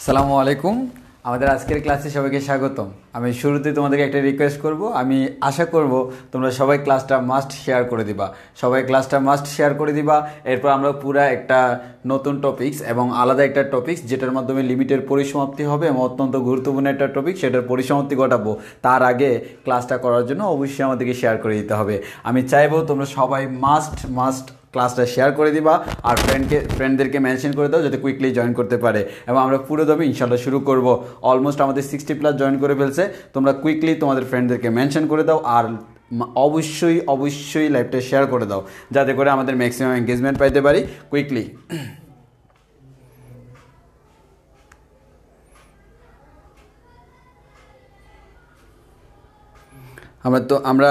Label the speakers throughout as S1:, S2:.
S1: আসসালামু আলাইকুম। আমাদের আজকের ক্লাসে সবাইকে স্বাগতম। আমি শুরুতে তোমাদেরকে একটা রিকোয়েস্ট করব, আমি আশা করব তোমরা সবাই ক্লাসটা মাস্ট শেয়ার করে দিবা, সবাই ক্লাসটা মাস্ট শেয়ার করে দিবা। এরপর আমরা পুরো একটা নতুন টপিকস এবং আলাদা একটা টপিকস যেটার মাধ্যমে লিমিটের পরিসমাপ্তি হবে এবং অত্যন্ত গুরুত্বপূর্ণ একটা টপিক, সেটার পরিসমাপ্তি ঘটাবো। তার আগে ক্লাসটা করার জন্য অবশ্যই আমাদেরকে শেয়ার করে দিতে হবে। আমি চাইবো তোমরা সবাই মাস্ট ক্লাসটা শেয়ার করে দিবা আর ফ্রেন্ডদেরকে মেনশন করে দাও যাতে কুইকলি জয়েন করতে পারে এবং আমরা পুরো দমে ইনশাল্লাহ শুরু করব। অলমোস্ট আমাদের 60+ জয়েন করে ফেলছে। তোমরা কুইকলি তোমাদের ফ্রেন্ডদেরকে মেনশন করে দাও আর অবশ্যই লাইভটা শেয়ার করে দাও যাতে করে আমাদের ম্যাক্সিমাম এঙ্গেজমেন্ট পাইতে পারি কুইকলি। আমরা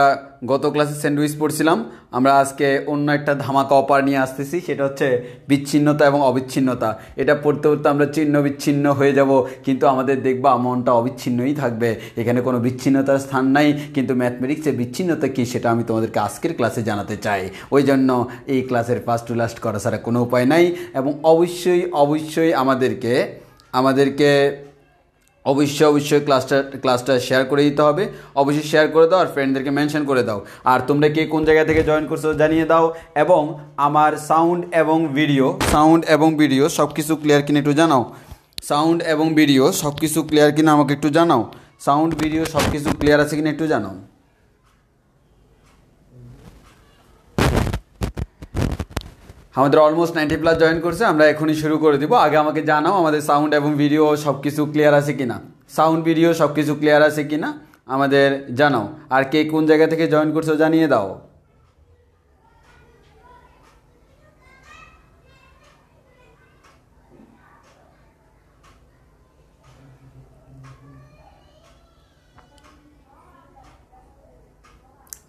S1: গত ক্লাসে স্যান্ডউইচ পড়ছিলাম, আমরা আজকে অন্য একটা ধামাকা অপার নিয়ে আসতেছি, সেটা হচ্ছে বিচ্ছিন্নতা এবং অবিচ্ছিন্নতা। এটা পড়তে পড়তে আমরা ছিন্ন বিচ্ছিন্ন হয়ে যাব, কিন্তু আমাদের দেখবা মনটা অবিচ্ছিন্নই থাকবে, এখানে কোনো বিচ্ছিন্নতার স্থান নাই। কিন্তু ম্যাথমেটিক্সের বিচ্ছিন্নতা কী সেটা আমি তোমাদেরকে আজকের ক্লাসে জানাতে চাই। ওই জন্য এই ক্লাসের ফার্স্ট টু লাস্ট করা ছাড়া কোনো উপায় নাই এবং অবশ্যই আমাদেরকে অবশ্যই ক্লাসটা শেয়ার করে দিতে হবে। অবশ্যই শেয়ার করে দাও আর ফ্রেন্ডদেরকে মেনশন করে দাও। আর তোমরা কে কোন জায়গা থেকে জয়েন করছো জানিয়ে দাও এবং আমার সাউন্ড এবং ভিডিও সব কিছু ক্লিয়ার কিনা একটু জানাও। সাউন্ড এবং ভিডিও সব কিছু ক্লিয়ার কিনা আমাকে একটু জানাও। সাউন্ড ভিডিও সব কিছু ক্লিয়ার আছে কিনা একটু জানাও। আমাদের অলমোস্ট 90+ জয়েন করছে, আমরা এখনই শুরু করে দিব। আগে আমাকে জানাও আমাদের সাউন্ড এবং ভিডিও সব কিছু ক্লিয়ার আছে কিনা, সাউন্ড ভিডিও সব কিছু ক্লিয়ার আছে কিনা আমাদের জানাও। আর কে কোন জায়গা থেকে জয়েন করছো জানিয়ে দাও।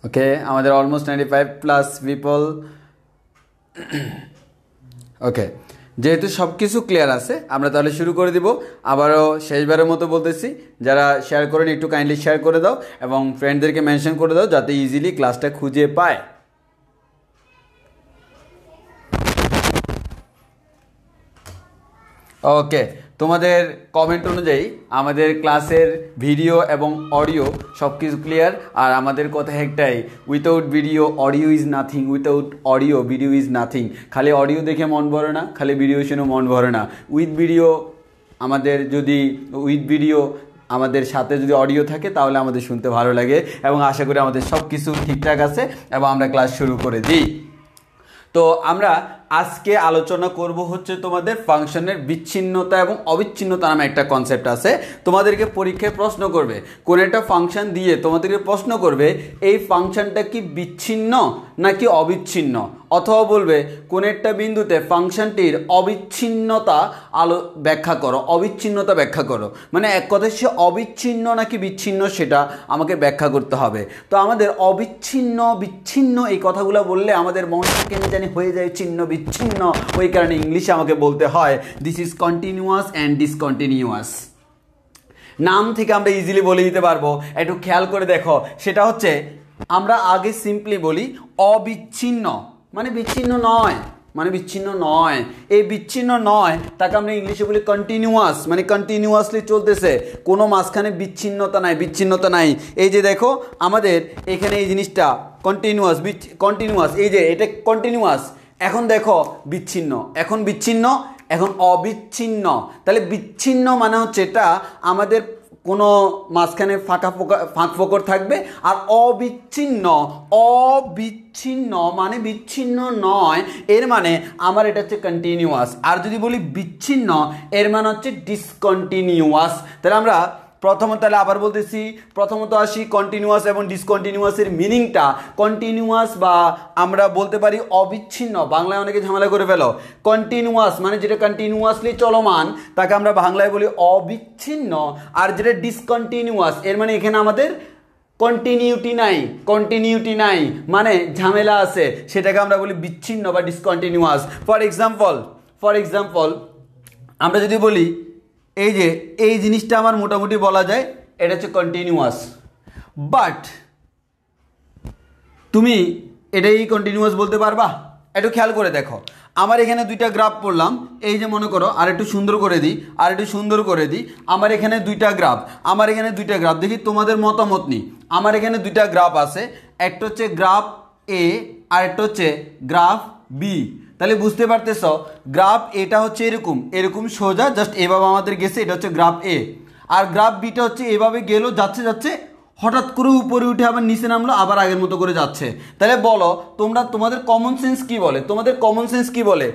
S1: ওকে, আমাদের অলমোস্ট 95+ পিপল। ওকে, যেহেতু সব কিছু ক্লিয়ার আছে আমরা তাহলে শুরু করে দিব। আবারও শেষবারের মতো বলতেছি, যারা শেয়ার করেন একটু কাইন্ডলি শেয়ার করে দাও এবং ফ্রেন্ডদেরকে মেনশন করে দাও যাতে ইজিলি ক্লাসটা খুঁজে পায়। ওকে, তোমাদের কমেন্ট অনুযায়ী আমাদের ক্লাসের ভিডিও এবং অডিও সব কিছু ক্লিয়ার। আর আমাদের কথা একটাই, without video audio is nothing, without audio video is nothing. খালি অডিও দেখে মন ভরে না, খালি ভিডিও শুনে মন ভরে না। উইথ ভিডিও আমাদের যদি উইথ ভিডিও আমাদের সাথে যদি অডিও থাকে তাহলে আমাদের শুনতে ভালো লাগে এবং আশা করি আমাদের সব কিছু ঠিকঠাক আছে এবং আমরা ক্লাস শুরু করে দিই। তো আমরা আজকে আলোচনা করব হচ্ছে তোমাদের ফাংশনের বিচ্ছিন্নতা এবং অবিচ্ছিন্নতা নামে একটা কনসেপ্ট আছে। তোমাদেরকে পরীক্ষায় প্রশ্ন করবে, কোন একটা ফাংশন দিয়ে তোমাদেরকে প্রশ্ন করবে এই ফাংশনটা কি বিচ্ছিন্ন নাকি অবিচ্ছিন্ন, অথবা বলবে কোন একটা বিন্দুতে ফাংশনটির অবিচ্ছিন্নতা ব্যাখ্যা করো, অবিচ্ছিন্নতা ব্যাখ্যা করো, মানে এক কথায় সে অবিচ্ছিন্ন নাকি বিচ্ছিন্ন সেটা আমাকে ব্যাখ্যা করতে হবে। তো আমাদের অবিচ্ছিন্ন বিচ্ছিন্ন এই কথাগুলো বললে আমাদের মনটা কেন জানি হয়ে যায় ছিন্ন বিচ্ছিন্ন, ওই কারণে ইংলিশে আমাকে বলতে হয় this is continuous and discontinuous. নাম থেকে আমরা ইজিলি বলে দিতে পারবো, একটু খেয়াল করে দেখো। সেটা হচ্ছে আমরা আগে সিম্পলি বলি অবিচ্ছিন্ন মানে বিচ্ছিন্ন নয়, মানে বিচ্ছিন্ন নয়। এই বিচ্ছিন্ন নয় তাকে আমরা ইংলিশে বলি কন্টিনিউয়াস, মানে কন্টিনিউয়াসলি চলতেছে, কোনো মাঝখানে বিচ্ছিন্নতা নাই, বিচ্ছিন্নতা নাই। এই যে দেখো আমাদের এখানে এই জিনিসটা কন্টিনিউয়াস, কন্টিনিউয়াস, এই যে এটা কন্টিনিউয়াস, এখন দেখো বিচ্ছিন্ন, এখন বিচ্ছিন্ন, এখন অবিচ্ছিন্ন। তাহলে বিচ্ছিন্ন মানে হচ্ছে এটা আমাদের কোনো মাঝখানে ফাঁক ফোকর থাকবে, আর অবিচ্ছিন্ন, অবিচ্ছিন্ন মানে বিচ্ছিন্ন নয়, এর মানে আমার এটা হচ্ছে কন্টিনিউয়াস। আর যদি বলি বিচ্ছিন্ন এর মানে হচ্ছে ডিসকন্টিনিউয়াস। তাহলে আমরা তাহলে আবার বলতেছি, প্রথমত আসি কন্টিনিউয়াস এবং ডিসকন্টিনিউয়াসের মিনিংটা। কন্টিনিউয়াস বা আমরা বলতে পারি অবিচ্ছিন্ন, বাংলায় অনেকে ঝামেলা করে ফেলো। কন্টিনিউয়াস মানে যেটা কন্টিনিউয়াসলি চলমান তাকে আমরা বাংলায় বলি অবিচ্ছিন্ন, আর যেটা ডিসকন্টিনিউয়াস এর মানে এখানে আমাদের কন্টিনিউটি নাই, কন্টিনিউটি নাই মানে ঝামেলা আছে, সেটাকে আমরা বলি বিচ্ছিন্ন বা ডিসকন্টিনিউয়াস। ফর এক্সাম্পল আমরা যদি বলি এই যে এই জিনিসটা আমার মোটামুটি বলা যায় এটা হচ্ছে কন্টিনিউয়াস, বাট তুমি এটাই কন্টিনিউয়াস বলতে পারবা? একটু খেয়াল করে দেখো, আমার এখানে দুইটা গ্রাফ পড়লাম, এই যে মনে করো আর একটু সুন্দর করে দিই, আর একটু সুন্দর করে দিই, আমার এখানে দুইটা গ্রাফ, আমার এখানে দুইটা গ্রাফ, দেখি তোমাদের মতামত নিই। আমার এখানে দুইটা গ্রাফ আছে, একটা হচ্ছে গ্রাফ এ আর একটা হচ্ছে গ্রাফ বি। তাহলে বুঝতে পারতেছ গ্রাফ এটা হচ্ছে এরকম এরকম সোজা জাস্ট এভাবে আমাদের গেছে, এটা হচ্ছে গ্রাফ এ, আর গ্রাফ বিটা হচ্ছে এভাবে গেল যাচ্ছে যাচ্ছে হঠাৎ করে উপরে উঠে আবার নিচে নামলো, আবার আগের মতো করে যাচ্ছে। তাহলে বলো তোমাদের কমন সেন্স কি বলে, তোমাদের কমন সেন্স কি বলে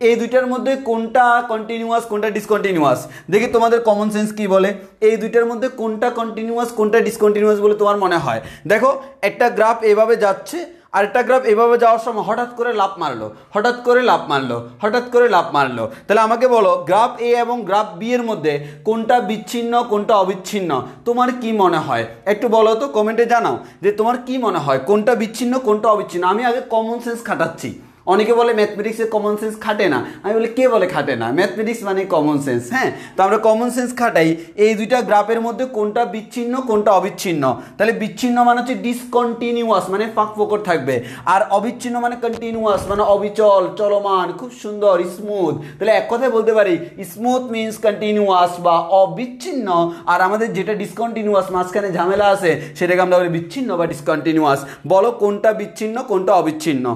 S1: এই দুইটার মধ্যে কোনটা কন্টিনিউয়াস কোনটা ডিসকন্টিনিউয়াস? দেখি তোমাদের কমন সেন্স কি বলে, এই দুইটার মধ্যে কোনটা কন্টিনিউয়াস কোনটা ডিসকন্টিনিউয়াস বলে তোমার মনে হয়? দেখো একটা গ্রাফ এভাবে যাচ্ছে, আরেকটা গ্রাফ এভাবে যাওয়ার সময় হঠাৎ করে লাফ মারলো, হঠাৎ করে লাফ মারলো, হঠাৎ করে লাফ মারলো। তাহলে আমাকে বলো গ্রাফ এ এবং গ্রাফ বি এর মধ্যে কোনটা বিচ্ছিন্ন কোনটা অবিচ্ছিন্ন তোমার কি মনে হয়? একটু বলো তো, কমেন্টে জানাও যে তোমার কি মনে হয় কোনটা বিচ্ছিন্ন কোনটা অবিচ্ছিন্ন। আমি আগে কমন সেন্স খাটাচ্ছি। অনেকে বলে ম্যাথমেটিক্সে কমন সেন্স খাটে না, আমি বলি কে বলে খাটে না, ম্যাথমেটিক্স মানে কমন সেন্স। হ্যাঁ, তো আমরা কমন সেন্স খাটাই, এই দুইটা গ্রাফের মধ্যে কোনটা বিচ্ছিন্ন কোনটা অবিচ্ছিন্ন। তাহলে বিচ্ছিন্ন মানে হচ্ছে ডিসকন্টিনিউয়াস মানে ফাঁক ফোকর থাকবে, আর অবিচ্ছিন্ন মানে কন্টিনিউয়াস মানে অবিচল চলমান খুব সুন্দর স্মুথ। তাহলে এক কথায় বলতে পারি স্মুথ মিনস কন্টিনিউয়াস বা অবিচ্ছিন্ন, আর আমাদের যেটা ডিসকন্টিনিউয়াস মাঝখানে ঝামেলা আছে সেটাকে আমরা বলি বিচ্ছিন্ন বা ডিসকন্টিনিউয়াস। বলো কোনটা বিচ্ছিন্ন কোনটা অবিচ্ছিন্ন?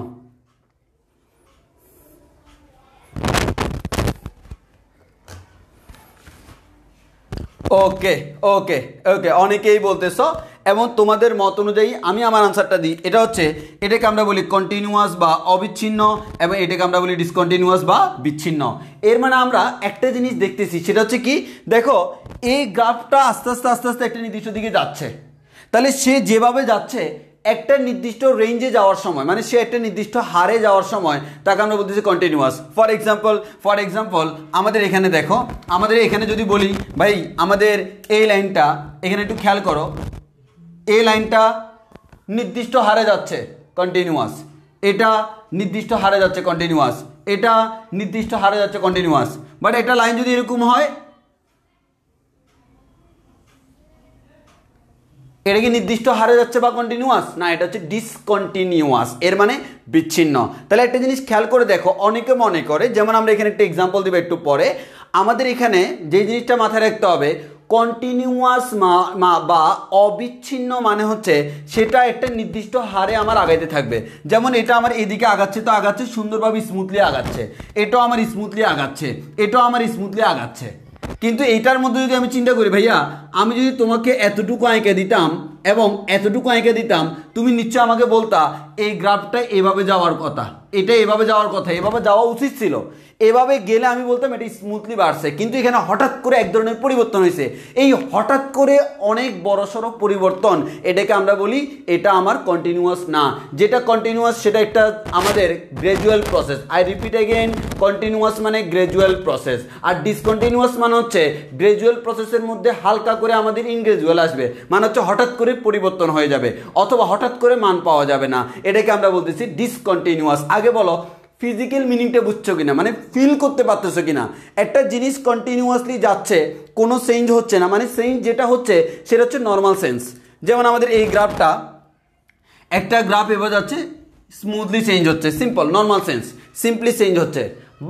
S1: ওকে ওকে ওকে, অনেকেই বলতেছ এবং তোমাদের মত অনুযায়ী আমি আমার আনসারটা দিই। এটা হচ্ছে এটাকে আমরা বলি কন্টিনিউয়াস বা অবিচ্ছিন্ন এবং এটাকে আমরা বলি ডিসকন্টিনিউয়াস বা বিচ্ছিন্ন। এর মানে আমরা একটা জিনিস দেখতেছি, সেটা হচ্ছে কি, দেখো এই গ্রাফটা আস্তে আস্তে আস্তে আস্তে একটা নির্দিষ্ট দিকে যাচ্ছে, তাহলে সে যেভাবে যাচ্ছে একটা নির্দিষ্ট রেঞ্জে যাওয়ার সময় মানে সে একটা নির্দিষ্ট হারে যাওয়ার সময় তাকে আমরা বলতেছি কন্টিনিউয়াস। ফর এক্সাম্পল আমাদের এখানে দেখো, আমাদের এখানে যদি বলি ভাই আমাদের এই লাইনটা এখানে একটু খেয়াল করো, এই লাইনটা নির্দিষ্ট হারে যাচ্ছে কন্টিনিউয়াস, এটা নির্দিষ্ট হারে যাচ্ছে কন্টিনিউয়াস, এটা নির্দিষ্ট হারে যাচ্ছে কন্টিনিউয়াস। বাট একটা লাইন যদি এরকম হয় এটা কি নির্দিষ্ট হারে যাচ্ছে বা কন্টিনিউয়াস? না, এটা হচ্ছে ডিসকন্টিনিউয়াস, এর মানে বিচ্ছিন্ন। তাহলে একটা জিনিস খেয়াল করে দেখো, অনেকে মনে করে, যেমন আমরা এখানে একটা এক্সাম্পল দিব একটু পরে, আমাদের এখানে যে জিনিসটা মাথায় রাখতে হবে কন্টিনিউয়াস বা অবিচ্ছিন্ন মানে হচ্ছে সেটা একটা নির্দিষ্ট হারে আমার আগাইতে থাকবে। যেমন এটা আমার এদিকে আগাচ্ছে তো আগাচ্ছে সুন্দরভাবে স্মুথলি আগাচ্ছে, এটাও আমার স্মুথলি আগাচ্ছে, এটাও আমার স্মুথলি আগাচ্ছে। কিন্তু এইটার মধ্যে যদি আমি চিন্তা করি ভাইয়া, আমি যদি তোমাকে এতটুকু আঁকে দিতাম এবং এতটুকু আঁকে দিতাম, তুমি নিশ্চয় আমাকে বলতা এই গ্রাফটা এভাবে যাওয়ার কথা, এটা এভাবে যাওয়ার কথা, এভাবে যাওয়া উচিত ছিল, এভাবে গেলে আমি বলতাম এটা স্মুথলি বাড়ছে। কিন্তু এখানে হঠাৎ করে এক ধরনের পরিবর্তন হয়েছে। এই হঠাৎ করে অনেক বড়সড় পরিবর্তন, এটাকে আমরা বলি এটা আমার কন্টিনিউয়াস না। যেটা কন্টিনিউয়াস সেটা একটা আমাদের gradual process. I repeat again, continuous মানে গ্র্যাজুয়াল প্রসেস, আর ডিসকন্টিনিউয়াস মানে হচ্ছে গ্র্যাজুয়াল প্রসেসের মধ্যে হালকা করে আমাদের ইনগ্র্যাজুয়াল আসবে, মানে হচ্ছে হঠাৎ করে পরিবর্তন হয়ে যাবে অথবা হঠাৎ করে মান পাওয়া যাবে না, এটাকে আমরা বলতেছি ডিসকন্টিনিউয়াস। আগে বলো ফিজিক্যাল মিনিংটা বুঝছো কিনা, মানে ফিল করতে পারতেছো কিনা? একটা জিনিস কন্টিনিউয়াসলি যাচ্ছে, কোনো চেঞ্জ হচ্ছে না, মানে চেঞ্জ যেটা হচ্ছে সেটা হচ্ছে নর্মাল সেন্স। যেমন আমাদের এই গ্রাফটা, একটা গ্রাফ এবার যাচ্ছে স্মুথলি চেঞ্জ হচ্ছে, simple normal sense, simply change হচ্ছে।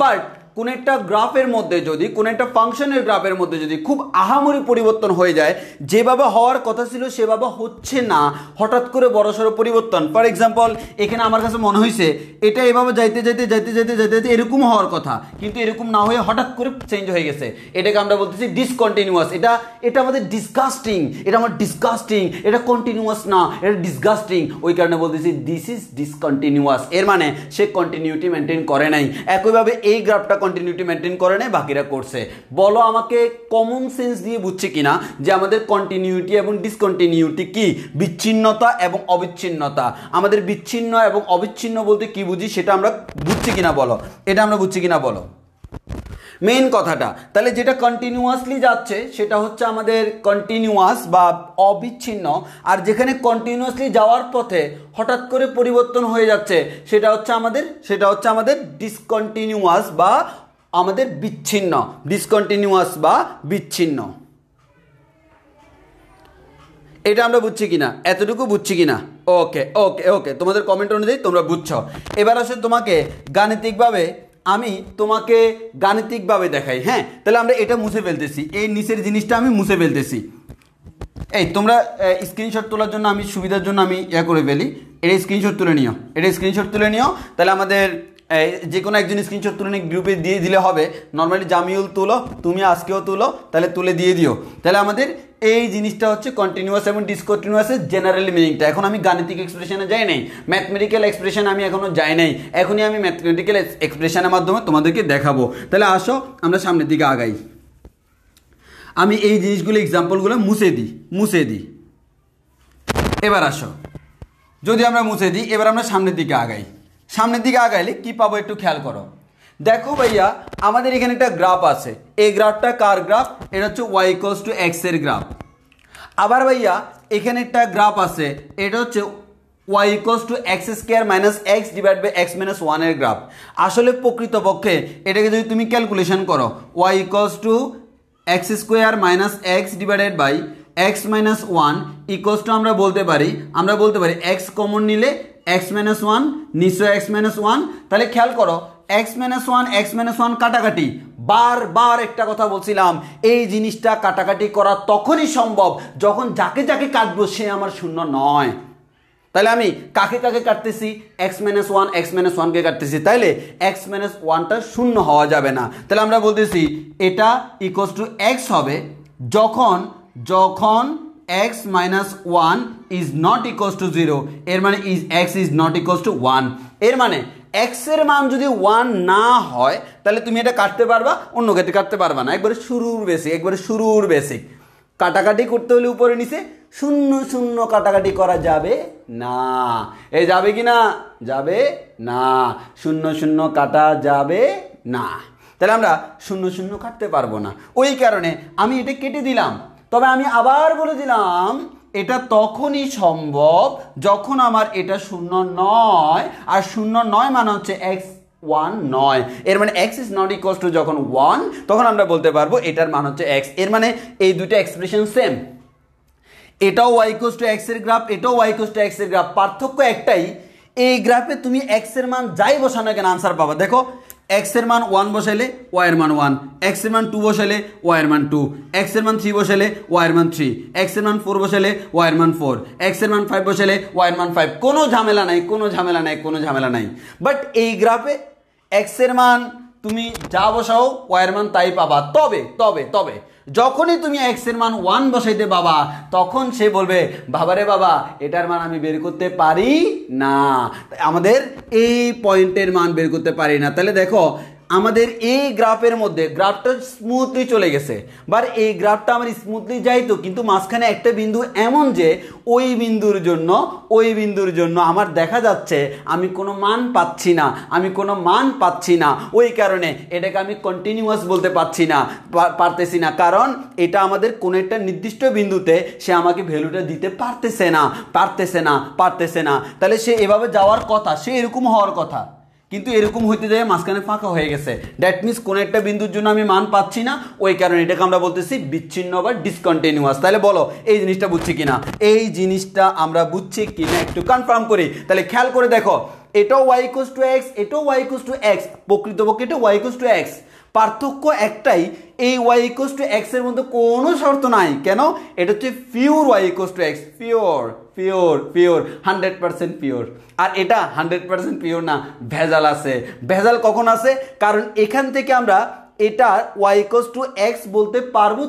S1: বাট কোন একটা গ্রাফের মধ্যে যদি, কোন একটা ফাংশনের গ্রাফের মধ্যে যদি খুব আহামরি পরিবর্তন হয়ে যায়, যেভাবে হওয়ার কথা ছিল সেভাবে হচ্ছে না, হঠাৎ করে বড়সড় পরিবর্তন। ফর এক্সাম্পল, এখানে আমার কাছে মনে হয়েছে এটা এভাবে যাইতে যাইতে যাইতে যাইতে যাইতে যাইতে এরকম হওয়ার কথা, কিন্তু এরকম না হয়ে হঠাৎ করে চেঞ্জ হয়ে গেছে, এটাকে আমরা বলতেছি ডিসকন্টিনিউয়াস। এটা আমাদের ডিসগাস্টিং, এটা আমার ডিসগাস্টিং, এটা কন্টিনিউয়াস না, এটা ডিসগাস্টিং, ওই কারণে বলতেছি দিস ইজ ডিসকন্টিনিউয়াস। এর মানে সে কন্টিনিউটি মেনটেন করে নাই। একইভাবে এই গ্রাফটা কন্টিনিউটি মেনটেন করে নাই, বাকিরা করছে। বলো আমাকে কমন সেন্স দিয়ে বুঝছে কিনা যে আমাদের কন্টিনিউটি এবং ডিসকন্টিনিউটি কি? বিচ্ছিন্নতা এবং অবিচ্ছিন্নতা। আমাদের বিচ্ছিন্ন এবং অবিচ্ছিন্ন বলতে কি বুঝি সেটা আমরা বুঝছি কিনা বলো, এটা আমরা বুঝছি কিনা বলো মেইন কথাটা। তাহলে যেটা কন্টিনিউয়াসলি যাচ্ছে সেটা হচ্ছে আমাদের কন্টিনিউয়াস বা অবিচ্ছিন্ন, আর যেখানে কন্টিনিউয়াসলি যাওয়ার পথে হঠাৎ করে পরিবর্তন হয়ে যাচ্ছে সেটা হচ্ছে আমাদের ডিসকন্টিনিউয়াস বা আমাদের বিচ্ছিন্ন, ডিসকন্টিনিউয়াস বা বিচ্ছিন্ন। এটা আমরা বুঝছি কিনা, এতটুকু বুঝছি কিনা? ওকে ওকে ওকে, তোমাদের কমেন্ট অনুযায়ী তোমরা বুঝছো। এবার আসলে তোমাকে গাণিতিকভাবে দেখাই। হ্যাঁ, তাহলে আমরা এটা মুছে ফেলতেছি, এই নিচের জিনিসটা আমি মুছে ফেলতেছি। এই তোমরা স্ক্রিনশট তোলার জন্য আমি সুবিধার জন্য আমি করে ফেলি, এটা স্ক্রিনশট তুলে নিও। তাহলে আমাদের যে কোনো একজন স্ক্রিনশট তুলে নিয়ে গ্রুপে দিয়ে দিলে হবে। নর্মালি জামিউল তুলো, তুমি আজকেও তুলো, তাহলে তুলে দিয়ে দিও। তাহলে আমাদের এই জিনিসটা হচ্ছে কন্টিনিউয়াস এবং ডিসকন্টিনিউয়াসের জেনারেলি মিনিংটা। এখন আমি গাণিতিক এক্সপ্রেশনে যাই নাই, ম্যাথমেটিক্যাল এক্সপ্রেশন আমি এখনও যাই নাই, এখনই আমি ম্যাথমেটিক্যাল এক্সপ্রেশনের মাধ্যমে তোমাদেরকে দেখাবো। তাহলে আসো আমরা সামনের দিকে আগাই। আমি এই জিনিসগুলো এক্সাম্পলগুলো মুছে দিই। এবার আসো, যদি আমরা মুছে দিই, এবার আমরা সামনের দিকে আগাই। সামনের দিকে আগাইলে কি পাবো একটু খেয়াল করো। দেখো ভাইয়া, আমাদের এখানে একটা গ্রাফ আছে, এই গ্রাফটা কার গ্রাফ? এটা হচ্ছে y = x এর গ্রাফ। আবার ভাইয়া এখানে একটা গ্রাফ আছে, এটা হচ্ছে y = x² - x / x - 1 এর গ্রাফ। আসলে প্রকৃতপক্ষে এটাকে যদি তুমি ক্যালকুলেশন করো, y = x² - x / x - 1 আমরা বলতে পারি x কমন নিলে x - 1 নিশ্চয় x - 1। তাহলে খেয়াল করো x - 1 কাটাকাটি, বারবার একটা কথা বলছিলাম, এই জিনিসটা কাটাকাটি করা তখনই সম্ভব যখন যাকে যাকে কাটবো সে আমার শূন্য নয়। তাহলে আমি কাকে কাটতেছি? x - 1 কে কাটতেছি, তাইলে x - 1টা শূন্য হওয়া যাবে না। তাহলে আমরা বলতেছি এটা = x হবে যখন x - 1 is not equals to 0, এর মানে x is not equals to 1। এর মানে x এর মান যদি 1 না হয় তাহলে তুমি এটা কাটতে পারবা, অন্য ক্ষেত্রে কাটতে পারবা না। একবারে শুরুর বেসিক কাটাকাটি করতে হলে উপরে নিচে শূন্য শূন্য কাটাকাটি করা যাবে না। এই যাবে কি না? যাবে না, শূন্য শূন্য কাটা যাবে না। তাহলে আমরা শূন্য শূন্য কাটতে পারবো না, ওই কারণে আমি এটা কেটে দিলাম। তবে আমি আবার বলে দিলাম এটা তখনই সম্ভব যখন আমার এটা শূন্য নয়, আর শূন্য নয় মানে হচ্ছে x 1 নয়। এর মানে x is not equals to যখন 1, তখন আমরা বলতে পারবো এটার মান হচ্ছে x। এর মানে এই দুটো এক্সপ্রেশন সেম, এটাও y = x এর গ্রাফ, এটাও y = x এর গ্রাফ। পার্থক্য একটাই, এই গ্রাফে তুমি x এর মান যাই বসানো কেন আনসার পাবা। দেখো x এর মান 1 বসাইলে y এর মান 1, x এর মান 2 বসাইলে y এর মান 2, x এর মান 3 বসাইলে y এর মান 3, x এর মান 4 বসাইলে y এর মান 4, x এর মান 5 বসাইলে y এর মান 5। কোনো ঝামেলা নাই। বাট এই গ্রাফে x এর মান তুমি যা বসাও y এর মান তাই পাবা। তবে তবে তবে যখনই তুমি x এর মান 1 বসাইতে বাবা, তখন সে বলবে বাবারে বাবা এটার মান আমি বের করতে পারি না, আমাদের এই পয়েন্টের মান বের করতে পারি না। তাহলে দেখো আমাদের এই গ্রাফের মধ্যে গ্রাফটা স্মুথলি চলে গেছে, বাট এই গ্রাফটা আমার স্মুথলি যাইতো, কিন্তু মাঝখানে একটা বিন্দু এমন যে ওই বিন্দুর জন্য আমার দেখা যাচ্ছে আমি কোনো মান পাচ্ছি না, ওই কারণে এটাকে আমি কন্টিনিউয়াস বলতে পারতেছি না, কারণ এটা আমাদের কোনো একটা নির্দিষ্ট বিন্দুতে সে আমাকে ভ্যালুটা দিতে পারতেছে না। তাহলে সে এভাবে যাওয়ার কথা, সে এরকম হওয়ার কথা, কিন্তু এরকম হইতে যায় মাঝখানে ফাঁকা হয়ে গেছে। দ্যাট মিনস কোন একটা বিন্দুর জন্য আমি মান পাচ্ছি না, ওই কারণে এটাকে আমরা বলতেছি বিচ্ছিন্ন বা ডিসকন্টিনিউয়াস। তাহলে বলো এই জিনিসটা বুঝছি কিনা, একটু কনফার্ম করি। তাহলে খেয়াল করে দেখো, এটাও y ইকুয়ালস টু x, এটাও y ইকুয়ালস টু x, প্রকৃতপক্ষে এটা y ইকুয়ালস টু x। পার্থক্য একটাই, এই y ইকুয়ালস টু x এর মধ্যে কোনো শর্ত নাই। কেন? এটা হচ্ছে pure y equals to x, pure 100% pure. আর এটা 100% পিওর না, ভেজাল আছে। ভেজাল কখন আছে? কারণ এখান থেকে আমরা এটা y ইকুয়ালস টু x বলতে পারবো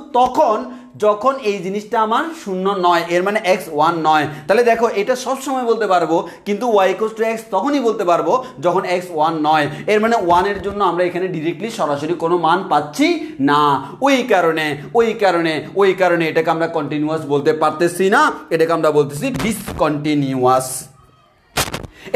S1: যখন এই জিনিসটা আমার 0 নয়, এর মানে x 1 নয়। তাহলে দেখো এটা সব সময় বলতে পারবো, কিন্তু y ইকুয়ালস টু x তখনই বলতে পারবো যখন x 1 নয়, এর মানে 1 এর জন্য আমরা এখানে ডিরেক্টলি সরাসরি কোনো মান পাচ্ছি না। ওই কারণে এটাকে আমরা কন্টিনিউয়াস বলতে পারতেছি না, এটাকে আমরা বলতেছি ডিসকন্টিনিউয়াস।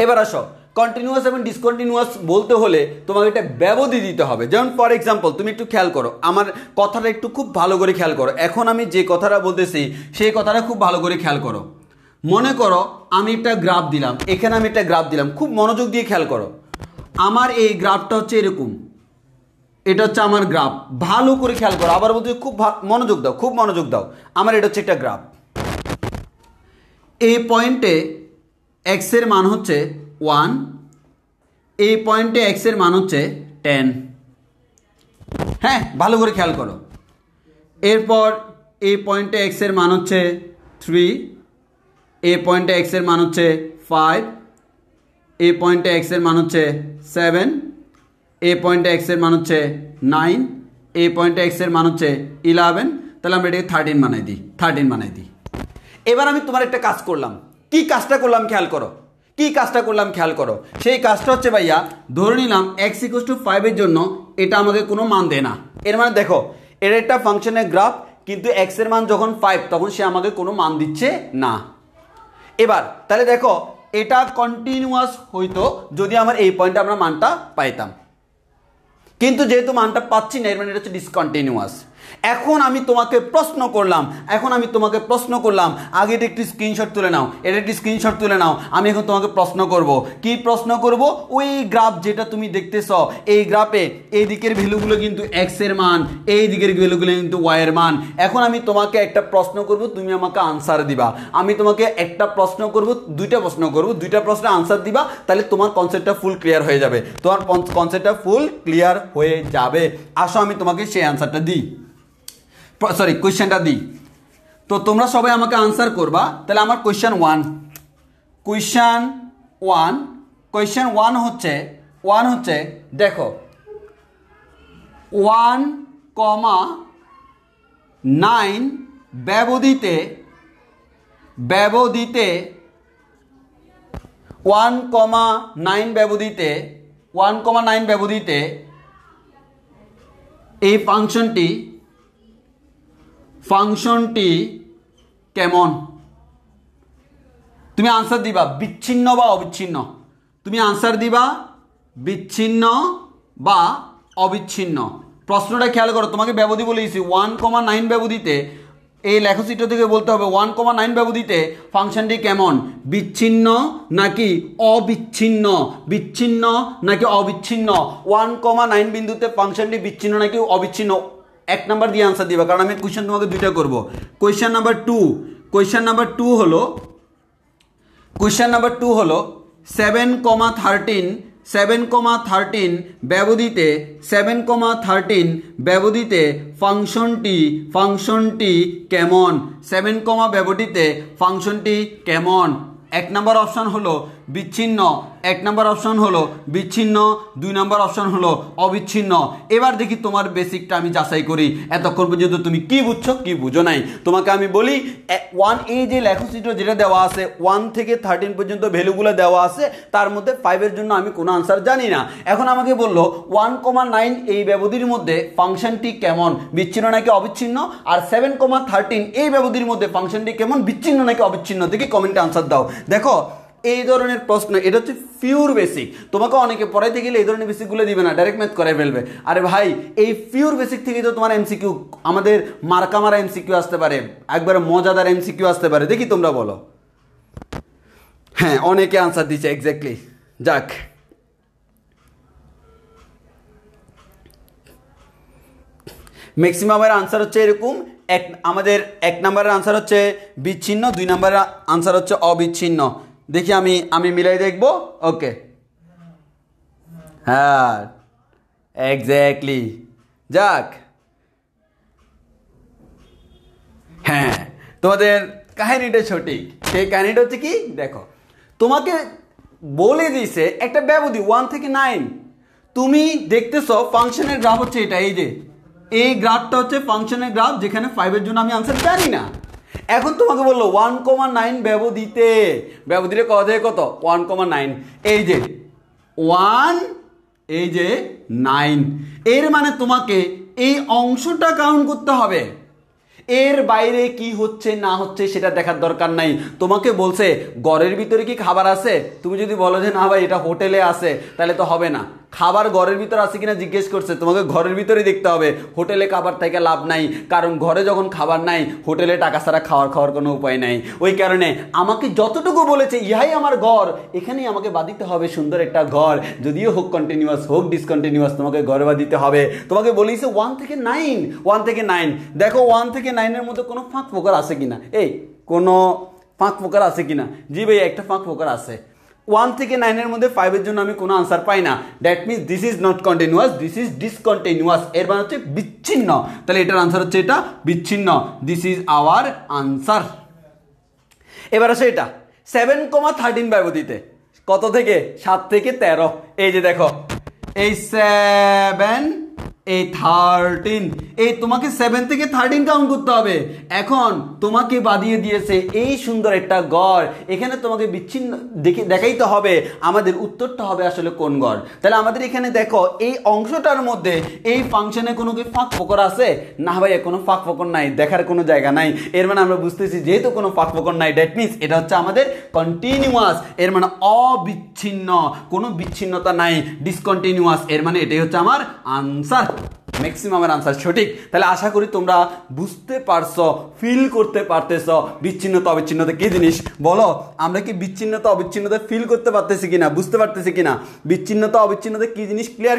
S1: এবার আসো, কন্টিনিউয়াস এবং ডিসকন্টিনিউয়াস বলতে হলে তোমাকে একটা ব্যবধি দিতে হবে। যেমন ফর এক্সাম্পল, তুমি একটু খেয়াল করো, আমার কথাটা একটু খুব ভালো করে খেয়াল করো। এখন আমি যে কথাটা বলতেছি সেই কথাটা খুব ভালো করে খেয়াল করো। মনে করো আমি একটা গ্রাফ দিলাম, এখানে আমি একটা গ্রাফ দিলাম, খুব মনোযোগ দিয়ে খেয়াল করো। আমার এই গ্রাফটা হচ্ছে এরকম, এটা হচ্ছে আমার গ্রাফ। ভালো করে খেয়াল করো, আবার বলতে খুব মনোযোগ দাও। আমার এটা হচ্ছে একটা গ্রাফ। এই পয়েন্টে x এর মান হচ্ছে 1, এই পয়েন্টে x এর মান হচ্ছে 10। হ্যাঁ, ভালো করে খেয়াল করো। এরপর এই পয়েন্টে x এর মান হচ্ছে 3, এই পয়েন্টে x এর মান হচ্ছে 5, এই পয়েন্টে x এর মান হচ্ছে 7, এই পয়েন্টে x এর মান হচ্ছে 9, এই পয়েন্টে x এর মান হচ্ছে 11। তাহলে আমরা এটাকে 13 বানাই দিই। এবার আমি তোমার একটা কাজ করলাম। কি কাজটা করলাম খেয়াল করো। সেই কাজটা হচ্ছে ভাইয়া, ধরে নিলাম x ইকুয়ালস টু 5 এর জন্য এটা আমাকে কোনো মান দেয় না। এর মানে দেখো, এর একটা ফাংশনের গ্রাফ, কিন্তু x এর মান যখন 5 তখন সে আমাকে কোনো মান দিচ্ছে না। এবার তাহলে দেখো, এটা কন্টিনিউয়াস হইতো যদি আমার এই পয়েন্টে আমরা মানটা পাইতাম, কিন্তু যেহেতু মানটা পাচ্ছি না, এর মানে এটা হচ্ছে ডিসকন্টিনিউয়াস। এখন আমি তোমাকে প্রশ্ন করলাম, আগে এটা একটু স্ক্রিনশট তুলে নাও। আমি এখন তোমাকে প্রশ্ন করব। কি প্রশ্ন করব? ওই গ্রাফ যেটা তুমি দেখতেছ, এই গ্রাফে এই দিকের ভ্যালুগুলো কিন্তু x এর মান, এই দিকের ভ্যালুগুলো কিন্তু y এর মান। এখন আমি তোমাকে একটা প্রশ্ন করব, তুমি আমাকে আনসার দিবা। আমি তোমাকে একটা প্রশ্ন করব, দুইটা প্রশ্নের আনসার দিবা, তাহলে তোমার কনসেপ্টটা ফুল ক্লিয়ার হয়ে যাবে। আসো আমি তোমাকে সেই আনসারটা দিই, কোয়েশ্চেনটা দিই। তো তোমরা সবাই আমাকে আনসার করবা। তাহলে আমার কোয়েশ্চেন ওয়ান হচ্ছে দেখো 1,9 ব্যবধিতে 1,9 ব্যবধিতে এই ফাংশনটি কেমন? তুমি আনসার দিবা বিচ্ছিন্ন বা অবিচ্ছিন্ন। প্রশ্নটা খেয়াল করো, তোমাকে ব্যবধি বলে দিয়েছি 1,9 ব্যবধিতে। এই লেখচিত্র থেকে বলতে হবে 1,9 ব্যবধিতে ফাংশনটি কেমন, বিচ্ছিন্ন নাকি অবিচ্ছিন্ন? 1,9 বিন্দুতে ফাংশনটি বিচ্ছিন্ন নাকি অবিচ্ছিন্ন? 1 নাম্বার দিয়ে আনসার দিবা, কারণ আমি কোয়েশ্চেন তোমাকে দুইটা করব। কোয়েশ্চেন নাম্বার টু হলো 7,13 ব্যবধিতে ফাংশনটি কেমন? 7 ব্যবধিতে ফাংশনটি কেমন? 1 নাম্বার অপশন হলো বিচ্ছিন্ন, এক নাম্বার অপশন হলো বিচ্ছিন্ন, 2 নাম্বার অপশন হলো অবিচ্ছিন্ন। এবার দেখি তোমার বেসিকটা আমি যাচাই করি, এতক্ষণ পর্যন্ত তুমি কি বুঝছো কি বুঝো নাই। তোমাকে আমি বলি 1 এই যে লেখচিত্র যেটা দেওয়া আছে 1 থেকে 13 পর্যন্ত ভ্যালুগুলো দেওয়া আছে, তার মধ্যে 5 এর জন্য আমি কোনো আনসার জানি না। এখন আমাকে বললো 1,9 এই ব্যবধির মধ্যে ফাংশনটি কেমন, বিচ্ছিন্ন নাকি অবিচ্ছিন্ন, আর 7,13 এই ব্যবধির মধ্যে ফাংশনটি কেমন, বিচ্ছিন্ন নাকি অবিচ্ছিন্ন, দেখি কমেন্টে আনসার দাও। দেখো এই ধরনের প্রশ্ন, এটা হচ্ছে পিওর বেসিক। তোমাকে অনেকে পড়াইতে গেলে এই ধরনের বেসিকগুলো দিবে না, ডাইরেক্ট ম্যাথ করে ফেলবে। আরে ভাই এই পিওর বেসিক থেকে তো তোমার এমসিকিউ, আমাদের মার্কামারা এমসিকিউ আসতে পারে, একবারে মজাদার এমসিকিউ আসতে পারে, দেখি তোমরা বলো। হ্যাঁ অনেকে আনসার দিচ্ছে এক্স্যাক্টলি। যাক, ম্যাক্সিমামের আনসার হচ্ছে এরকম, আমাদের 1 নাম্বারের আনসার হচ্ছে বিচ্ছিন্ন, 2 নাম্বারের আনসার হচ্ছে অবিচ্ছিন্ন। দেখি আমি মিলাই দেখবো। ওকে, হ্যাঁ এক্স্যাক্টলি। যাক, হ্যাঁ তোমাদের কাহিনীটা সঠিক। সেই কাহিনীটা হচ্ছে কি, দেখো তোমাকে বলে দিছে একটা ব্যবধি 1 থেকে 9, তুমি দেখতেছো ফাংশনের গ্রাফ হচ্ছে এটা, এই যে এই গ্রাফটা হচ্ছে ফাংশনের গ্রাফ, যেখানে 5 এর জন্য আমি আনসার জানি না। এখন তোমাকে বললো 1,9 ব্যবধিতে কত থেকে কত 1,9, এই যে 1 এই যে 9, এর মানে তোমাকে এই অংশটা কাউন্ট করতে হবে, এর বাইরে কি হচ্ছে না হচ্ছে সেটা দেখার দরকার নাই। তোমাকে বলছে ঘরের ভিতরে কি খাবার আছে, তুমি যদি বলো যে না ভাই এটা হোটেলে আছে, তাহলে তো হবে না। খাবার ঘরের ভিতরে আছে কিনা জিজ্ঞেস করছে, তোমাকে ঘরের ভিতরে দেখতে হবে, হোটেলে খাবার থেকে লাভ নাই, কারণ ঘরে যখন খাবার নাই হোটেলে টাকা ছাড়া খাওয়ার কোনো উপায় নাই। ওই কারণে আমাকে যতটুকু বলেছে ইহাই আমার ঘর, এখানেই আমাকে বাঁধিতে হবে সুন্দর একটা ঘর, যদিও হোক কন্টিনিউয়াস হোক ডিসকন্টিনিউয়াস, তোমাকে ঘরে বাঁধিতে হবে। তোমাকে বলেছে 1 থেকে 9, দেখো 1 থেকে 9 মধ্যে কোনো ফাঁক ফোকর আছে কিনা, এই কোনো ফাঁক ফোকর আছে কিনা, জি ভাই একটা ফাঁক ফোকর আছে। 1 থেকে 9 মধ্যে 5 এর জন্য আমি কোনো আনসার পাই না, that means this is not continuous, this is discontinuous, এর মানে হচ্ছে বিচ্ছিন্ন। তাহলে এটার আনসার হচ্ছে এটা বিচ্ছিন্ন, দিস ইজ আওয়ার আনসার। এবার আসে এটা 7,13 ব্যবধিতে, কত থেকে 7 থেকে 13, এই যে দেখো এই 7 এই 13, এই তোমাকে 7 থেকে 13 কাউন্ট করতে হবে। এখন তোমাকে বাদিয়ে দিয়েছে এই সুন্দর একটা গড়, এখানে তোমাকে বিচ্ছিন্ন দেখাইতে হবে আমাদের উত্তরটা হবে আসলে কোন গড়। তাহলে আমাদের এখানে দেখো এই অংশটার মধ্যে এই ফাংশনে কোনো কি ফাঁক ফোকর আছে, না ভাই কোনো ফাঁক ফোকর নাই, দেখার কোনো জায়গা নাই। এর মানে আমরা বুঝতেছি যেহেতু কোনো ফাঁক ফোকর নাই, দ্যাট মিনস এটা হচ্ছে আমাদের কন্টিনিউয়াস, এর মানে অবিচ্ছিন্ন, কোনো বিচ্ছিন্নতা নাই, ডিসকন্টিনিউয়াস, এর মানে এটাই হচ্ছে আমার আনসার। ম্যাক্সিমামের আনসার সঠিক। তাহলে আশা করি তোমরা বুঝতে পারছো, ফিল করতে পারতেছো বিচ্ছিন্নতা অবিচ্ছিন্নতা কি জিনিস। বলো আমরা কি বিচ্ছিন্নতা অবিচ্ছিন্নতা ফিল করতে পারতেছি কিনা, বুঝতে পারতেছি কিনা, বিচ্ছিন্নতা অবিচ্ছিন্নতা কি জিনিস ক্লিয়ার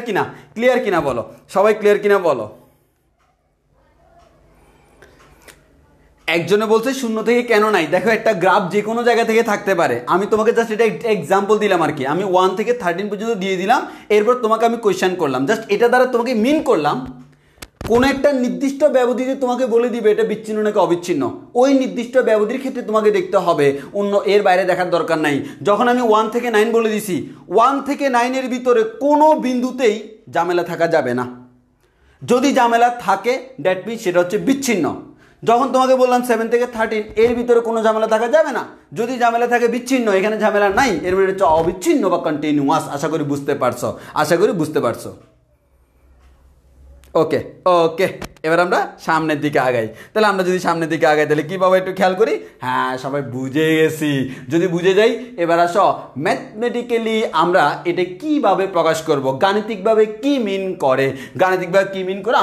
S1: কিনা বলো, সবাই ক্লিয়ার কিনা বলো। একজনে বলছে 0 থেকে কেন নাই, দেখো একটা গ্রাফ যে কোনো জায়গা থেকে থাকতে পারে, আমি তোমাকে জাস্ট এটা এক্সাম্পল দিলাম আর কি, আমি 1 থেকে 13 পর্যন্ত দিয়ে দিলাম, এরপর তোমাকে আমি কোয়েশ্চেন করলাম, জাস্ট এটা দ্বারা তোমাকে মিন করলাম কোন একটা নির্দিষ্ট ব্যবধিতে তোমাকে বলে দিবে এটা বিচ্ছিন্ন নাকি অবিচ্ছিন্ন, ওই নির্দিষ্ট ব্যবধির ক্ষেত্রে তোমাকে দেখতে হবে, অন্য এর বাইরে দেখার দরকার নাই। যখন আমি 1 থেকে 9 বলে দিছি, 1 থেকে 9 এর ভিতরে কোনো বিন্দুতেই ঝামেলা থাকা যাবে না, যদি ঝামেলা থাকে দ্যাট মিনস সেটা হচ্ছে বিচ্ছিন্ন। যখন তোমাকে বললাম 7 থেকে 13 এর ভিতরে কোনো ঝামেলা থাকা যাবে না, যদি ঝামেলা থাকে বিচ্ছিন্ন, এখানে ঝামেলা নাই, এর মানে হচ্ছে অবিচ্ছিন্ন বা কন্টিনিউয়াস। আশা করি বুঝতে পারছো। ওকে, এবার আমরা সামনের দিকে আগাই। তাহলে আমরা যদি সামনের দিকে আগাই তাহলে কীভাবে একটু খেয়াল করি, হ্যাঁ সবাই বুঝে গেছি। যদি বুঝে যাই এবার আসো ম্যাথমেটিক্যালি আমরা এটা কিভাবে প্রকাশ করব, গাণিতিকভাবে কি মিন করে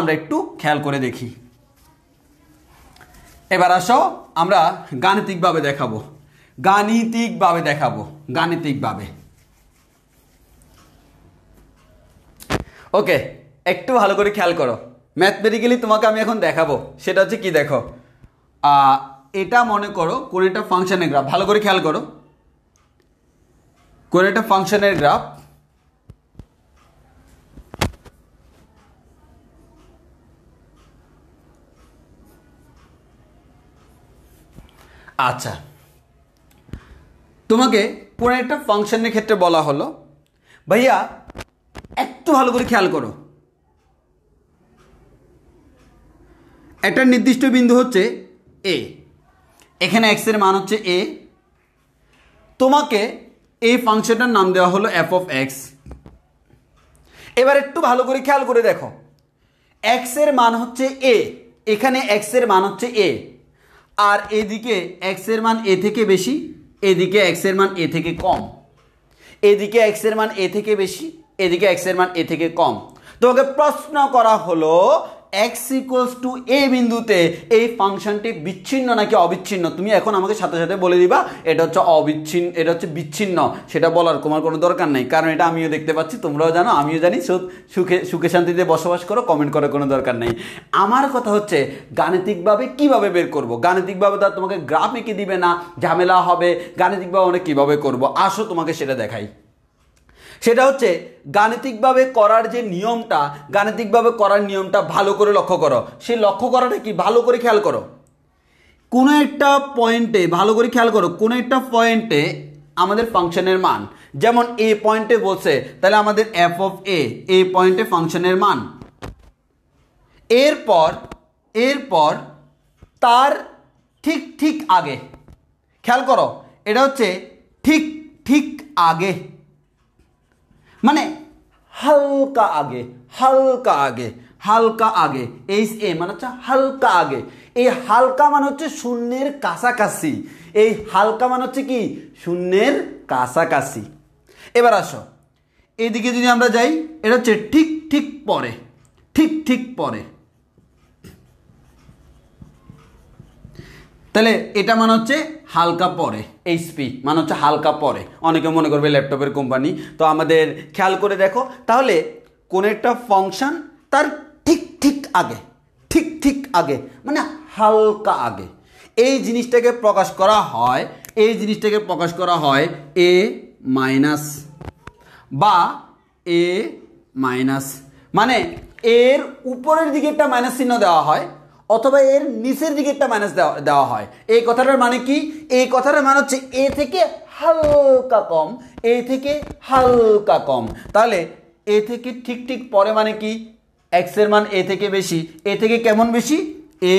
S1: আমরা একটু খেয়াল করে দেখি। এবার আসো আমরা গাণিতিকভাবে দেখাবো। ওকে, একটু ভালো করে খেয়াল করো, ম্যাথমেটিক্যালি তোমাকে আমি এখন দেখাবো, সেটা হচ্ছে কি দেখো, এটা মনে করো কোন একটা ফাংশনের গ্রাফ, ভালো করে খেয়াল করো, কোন একটা ফাংশনের গ্রাফ, আচ্ছা তোমাকে কোন একটা ফাংশনের ক্ষেত্রে বলা হলো ভাইয়া একটু ভালো করে খেয়াল করো, একটা নির্দিষ্ট বিন্দু হচ্ছে এ, এখানে এক্স এর মান হচ্ছে এ, তোমাকে এই ফাংশনটার নাম দেওয়া হলো এফ অফ এক্স। এবার একটু ভালো করে খেয়াল করে দেখো, এক্স এর মান হচ্ছে এ, এখানে এক্স এর মান হচ্ছে এ, আর এদিকে এক্স এর মান এ থেকে বেশি, এদিকে এক্স এর মান এ থেকে কম, এদিকে এক্স এর মান এ থেকে বেশি, এদিকে এক্স এর মান এ থেকে কম। তোমাকে প্রশ্ন করা হলো এক্স ইকুয়ালস টু এ বিন্দুতে এই ফাংশনটি বিচ্ছিন্ন নাকি অবিচ্ছিন্ন। তুমি এখন আমাকে সাথে সাথে বলে দিবা এটা হচ্ছে অবিচ্ছিন্ন, এটা হচ্ছে বিচ্ছিন্ন। সেটা বলার তোমার কোনো দরকার নেই, কারণ এটা আমিও দেখতে পাচ্ছি, তোমরাও জানো, আমিও জানি। সুখে সুখে শান্তিতে বসবাস করো, কমেন্ট করার কোনো দরকার নেই। আমার কথা হচ্ছে গাণিতিকভাবে কিভাবে বের করব। গাণিতিকভাবে তার তোমাকে গ্রাফ এঁকে দিবে না, ঝামেলা হবে। গাণিতিকভাবে আমরা কীভাবে করব, আসো তোমাকে সেটা দেখাই। সেটা হচ্ছে গাণিতিকভাবে করার যে নিয়মটা, গাণিতিকভাবে করার নিয়মটা ভালো করে লক্ষ্য করো। সেই লক্ষ্য করাটা কি, ভালো করে খেয়াল করো। কোনো একটা পয়েন্টে, ভালো করে খেয়াল করো, কোনো একটা পয়েন্টে আমাদের ফাংশনের মান, যেমন এ পয়েন্টে বলছে, তাহলে আমাদের এফ অফ এ, এই পয়েন্টে ফাংশনের মান। এরপর তার ঠিক আগে, খেয়াল করো, এটা হচ্ছে ঠিক আগে, মানে হালকা আগে, এইচ এ মানে হচ্ছে হালকা আগে। এই হালকা মানে হচ্ছে শূন্যের কাছাকাছি, এই হালকা মানে হচ্ছে কি, শূন্যের কাছাকাছি। এবার আসো এদিকে যদি আমরা যাই, এটা হচ্ছে ঠিক পরে, তাহলে এটা মানে হচ্ছে হালকা পরে, এইচপি মানে হচ্ছে হালকা পরে। অনেকে মনে করবে ল্যাপটপের কোম্পানি। তো আমাদের খেয়াল করে দেখো, তাহলে কোন একটা ফাংশন তার ঠিক আগে মানে হালকা আগে, এই জিনিসটাকে প্রকাশ করা হয় এ মাইনাস বা এ মাইনাস, মানে এর উপরের দিকে একটা মাইনাস চিহ্ন দেওয়া হয় অথবা এর নিচের দিকে একটা মাইনাস দেওয়া হয়। এই কথাটার মানে কি, এই কথাটার মানে হচ্ছে এ থেকে হালকা কম, তাহলে এ থেকে ঠিক পরে মানে কি, এক্স এর মান এ থেকে বেশি, এ থেকে কেমন বেশি, এ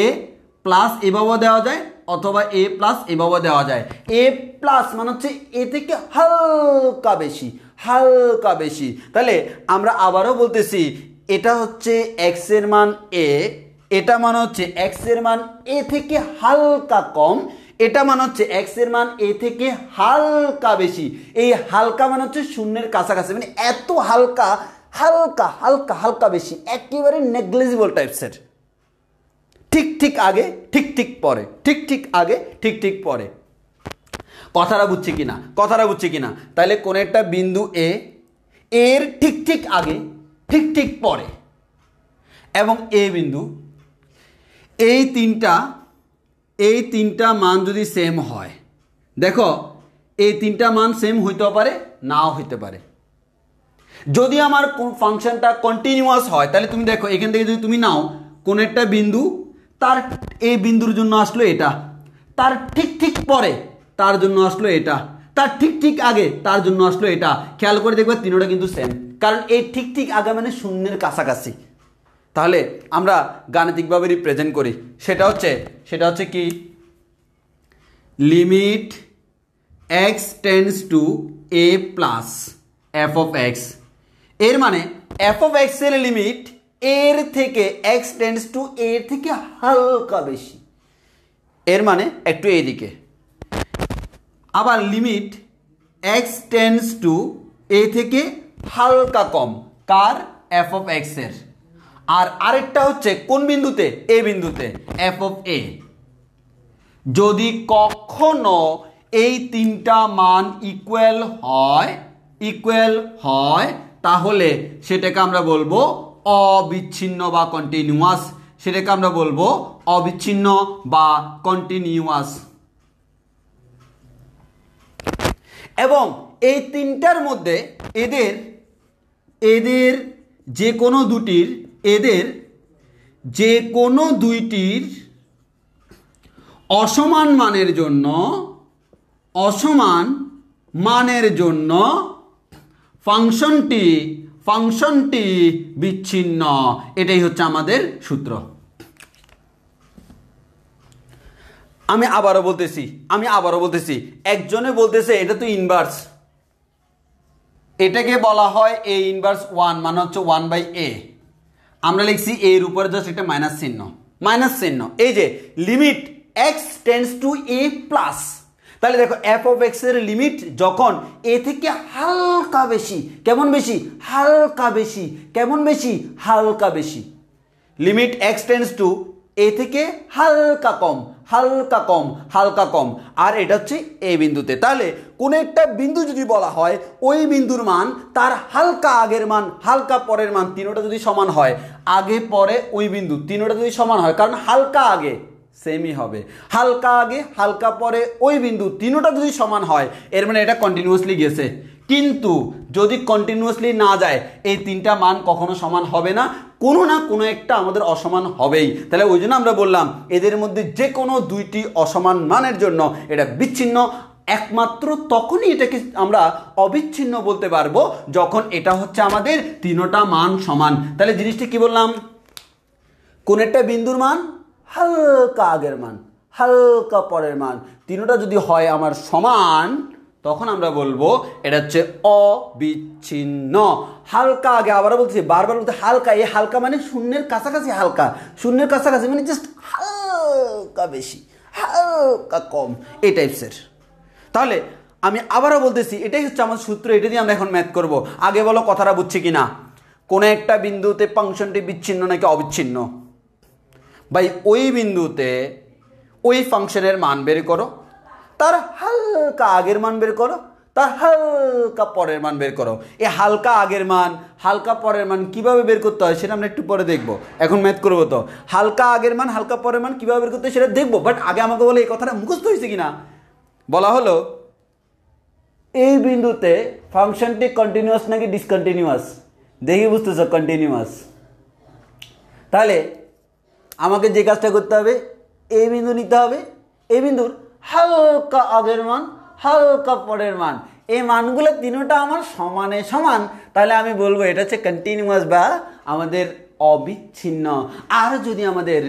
S1: প্লাস এভাবে দেওয়া যায় অথবা এ প্লাস এভাবে দেওয়া যায়। এ প্লাস মানে হচ্ছে এ থেকে হালকা বেশি। তাহলে আমরা আবারও বলতেছি, এটা হচ্ছে এক্স এর মান এ, এটা মানে হচ্ছে এক্স এর মান এ থেকে হালকা কম, এটা মানে হচ্ছে এক্স এর মান এ থেকে হালকা বেশি। এই হালকা মানে হচ্ছে শূন্যের কাছাকাছি, মানে এত হালকা বেশি, একেবারে নেগলিজিবল টাইপসের। ঠিক আগে ঠিক পরে, ঠিক আগে ঠিক পরে। কথাটা বুঝছি কিনা? তাহলে কোন একটা বিন্দু এ, এর ঠিক আগে ঠিক পরে, এবং এ বিন্দু, এই তিনটা মান যদি সেম হয়, দেখো এই তিনটা মান সেম হইতেও পারে, নাও হইতে পারে। যদি আমার ফাংশনটা কন্টিনিউয়াস হয়, তাহলে তুমি দেখো এখান থেকে যদি তুমি নাও কোন একটা বিন্দু, তার এই বিন্দুর জন্য আসলো এটা, তার ঠিক পরে তার জন্য আসলো এটা, তার ঠিক আগে তার জন্য আসলো এটা। খেয়াল করে দেখবে তিনটা কিন্তু সেম, কারণ এই ঠিক আগে মানে শূন্যের কাছাকাছি। তাহলে আমরা গাণিতিকভাবে রিপ্রেজেন্ট করি, সেটা হচ্ছে কি, limit x tends to A plus F of x. এর মানে এফ অফ এক্স এর লিমিট এর থেকে এক্স টেন্ডস টু এর থেকে হালকা বেশি, এর মানে একটু এইদিকে। আবার লিমিট এক্স টেন্ডস টু এ থেকে হালকা কম, কার, এফ অফ এক্স এর। আর আরেকটা হচ্ছে কোন বিন্দুতে, এ বিন্দুতে, এফ অফ এ। যদি কখনো এই তিনটা মান ইকুয়াল হয় তাহলে সেটাকে আমরা বলবো অবিচ্ছিন্ন বা কন্টিনিউয়াস। এবং এই তিনটার মধ্যে এদের যে কোনো দুইটির অসমান মানের জন্য মানের জন্য ফাংশনটি বিচ্ছিন্ন। এটাই হচ্ছে আমাদের সূত্র। আমি আবারও বলতেছি একজনে বলতেছে এটা তো ইনভার্স, এটাকে বলা হয় এ ইনভার্স 1 মানে হচ্ছে 1/a। আমরা লিখছি এর উপরে জাস্ট একটা মাইনাস চিহ্ন। এই যে limit x tends to a plus, তাহলে দেখো f অফ x এর লিমিট যখন a থেকে হালকা বেশি, কেমন বেশি? হালকা বেশি। Limit x tends to a থেকে হালকা কম, আর এটা হচ্ছে a বিন্দুতে। তাহলে কোন একটা বিন্দু যদি বলা হয় ওই বিন্দুর মান তার হালকা আগের মান, হালকা পরের মান তিনোটা যদি সমান হয়, আগে পরে ওই বিন্দু তিনোটা যদি সমান হয়, কারণ হালকা আগে সেমই হবে, হালকা আগে হালকা পরে ওই বিন্দু তিনোটা যদি সমান হয়, এর মানে এটা কন্টিনিউয়াসলি গেছে। কিন্তু যদি কন্টিনিউয়াসলি না যায়, এই তিনটা মান কখনো সমান হবে না, কোনো না কোনো একটা আমাদের অসমান হবেই। তাহলে ওই জন্য আমরা বললাম এদের মধ্যে যে কোনো দুইটি অসমান মানের জন্য এটা বিচ্ছিন্ন। একমাত্র তখনই এটাকে আমরা অবিচ্ছিন্ন বলতে পারবো যখন এটা হচ্ছে আমাদের তিনোটা মান সমান। তাহলে জিনিসটা কি বললাম? কোন একটা বিন্দুর মান হালকা আগের মান, হালকা পরের মান তিনোটা যদি হয় আমার সমান, তখন আমরা বলবো এটা হচ্ছে অবিচ্ছিন্ন। হালকা আগে, আবার বলছি, বারবার বলতে হালকা, এই হালকা মানে শূন্যের কাছাকাছি, শূন্যের কাছাকাছি মানে জাস্ট হালকা বেশি, হালকা কম, এই টাইপসের। তাহলে আমি আবারও বলতেছি এটাই হচ্ছে আমার সূত্র, এটা দিয়ে আমরা এখন ম্যাথ করব। আগে বলো কথাটা বুঝছি কিনা? কোন একটা বিন্দুতে ফাংশনটি বিচ্ছিন্ন নাকি অবিচ্ছিন্ন? ভাই ওই বিন্দুতে ওই ফাংশনের মান বের করো, তার হালকা আগের মান বের করো, তার হালকা পরের মান বের করো। এই হালকা আগের মান হালকা পরের মান কিভাবে বের করতে হয় সেটা আমরা একটু পরে দেখবো, এখন ম্যাথ করবো। তো হালকা আগের মান হালকা পরের মান কিভাবে বের করতে হয় সেটা দেখবো, বাট আগে আমাকে বলে এই কথাটা মুখস্থ হয়েছে কিনা। বলা হলো এই বিন্দুতে ফাংশনটি কন্টিনিউয়াস নাকি ডিসকন্টিনিউয়াস? দেখি বুঝতেছো, কন্টিনিউয়াস। তাহলে আমাকে যে কাজটা করতে হবে, এই বিন্দু নিতে হবে, এই বিন্দুর হালকা আগের মান হালকা পরের মান, এই মানগুলো তিনোটা আমার সমানে সমান, তাহলে আমি বলবো এটা হচ্ছে কন্টিনিউয়াস বা আমাদের অবিচ্ছিন্ন। আর যদি আমাদের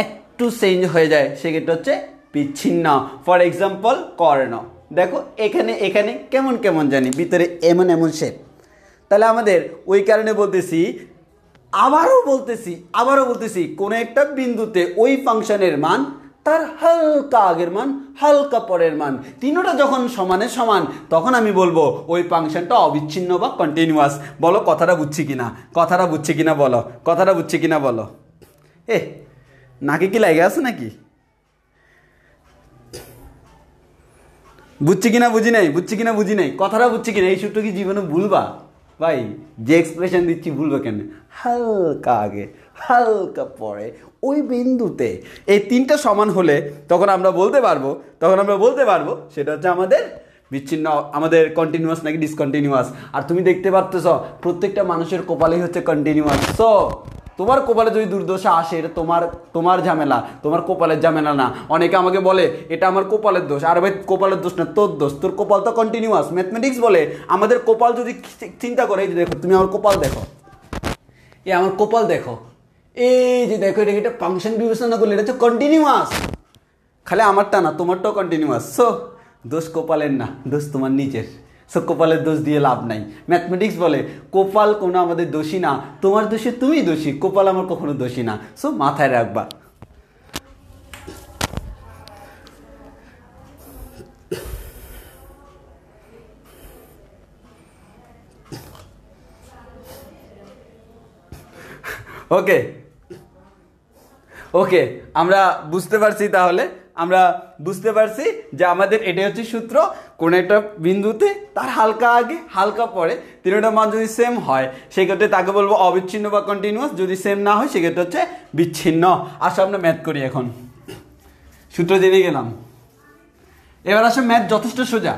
S1: একটু চেঞ্জ হয়ে যায় সেক্ষেত্রে হচ্ছে বিচ্ছিন্ন। ফর এক্সাম্পল কর্ণ, দেখো এখানে এখানে কেমন কেমন জানি, ভিতরে এমন এমন শেপ। তাহলে আমাদের ওই কারণে বলতেছি, আবারও বলতেছি কোন একটা বিন্দুতে ওই ফাংশনের মান তার হালকা আগের মান হালকা পরের মান তিনোটা যখন সমানে সমান, তখন আমি বলবো ওই ফাংশনটা অবিচ্ছিন্ন বা কন্টিনিউয়াস। বলো কথাটা বুঝছি কিনা বলো। এ নাকি কি লাগে আছে নাকি? বুঝছি কিনা বুঝি নাই, কথাটা বুঝছি কিনা? এই সূত্র কি জীবনে ভুলবা? ভাই যে এক্সপ্রেশন দিচ্ছি ভুলবো কেন? হালকা আগে হালকা পরে ওই বিন্দুতে এই তিনটা সমান হলে তখন আমরা বলতে পারবো সেটা হচ্ছে আমাদের বিচ্ছিন্ন, আমাদের কন্টিনিউয়াস নাকি ডিসকন্টিনিউয়াস। আর তুমি দেখতে পারতেছ প্রত্যেকটা মানুষের কপালেই হচ্ছে কন্টিনিউয়াস। সো তোমার কপালে যদি দুর্দশা আসে এটা তোমার ঝামেলা, তোমার কপালের ঝামেলা না। অনেকে আমাকে বলে এটা আমার কপালের দোষ। আর ভাই কপালের দোষ না, তোর দোষ, তোর কপাল তো কন্টিনিউয়াস। ম্যাথমেটিক্স বলে আমাদের কপাল যদি চিন্তা করে, এই যে দেখো তুমি আমার কপাল দেখো, আমার কপাল দেখো, এই যে দেখো এটা একটা ফাংশন বিবেচনা করলে এটা হচ্ছে কন্টিনিউয়াস। খালি আমারটা না, তোমারটাও কন্টিনিউয়াস। সো দোষ কপালের না, দোষ তোমার নিজের। সো কপালের দোষ দিয়ে লাভ নাই। ম্যাথমেটিক্স বলে কপাল কোনো আমাদের দোষী না, তোমার দোষে তুমি দোষী, কপাল আমার কখনো দোষী না। সো মাথায় রাখবা। ওকে আমরা বুঝতে পারছি, তাহলে আমরা বুঝতে পারছি যে আমাদের এটাই হচ্ছে সূত্র। কোন একটা বিন্দুতে তার হালকা আগে হালকা পরে তিনটা মান যদি সেম হয় সেক্ষেত্রে তাকে বলবো অবিচ্ছিন্ন বা কন্টিনিউয়াস। যদি সেম না হয় সেক্ষেত্রে হচ্ছে বিচ্ছিন্ন। আসো আমরা ম্যাথ করি। এখন সূত্র দিয়ে গেলাম, এবার আসো ম্যাথ যথেষ্ট সোজা।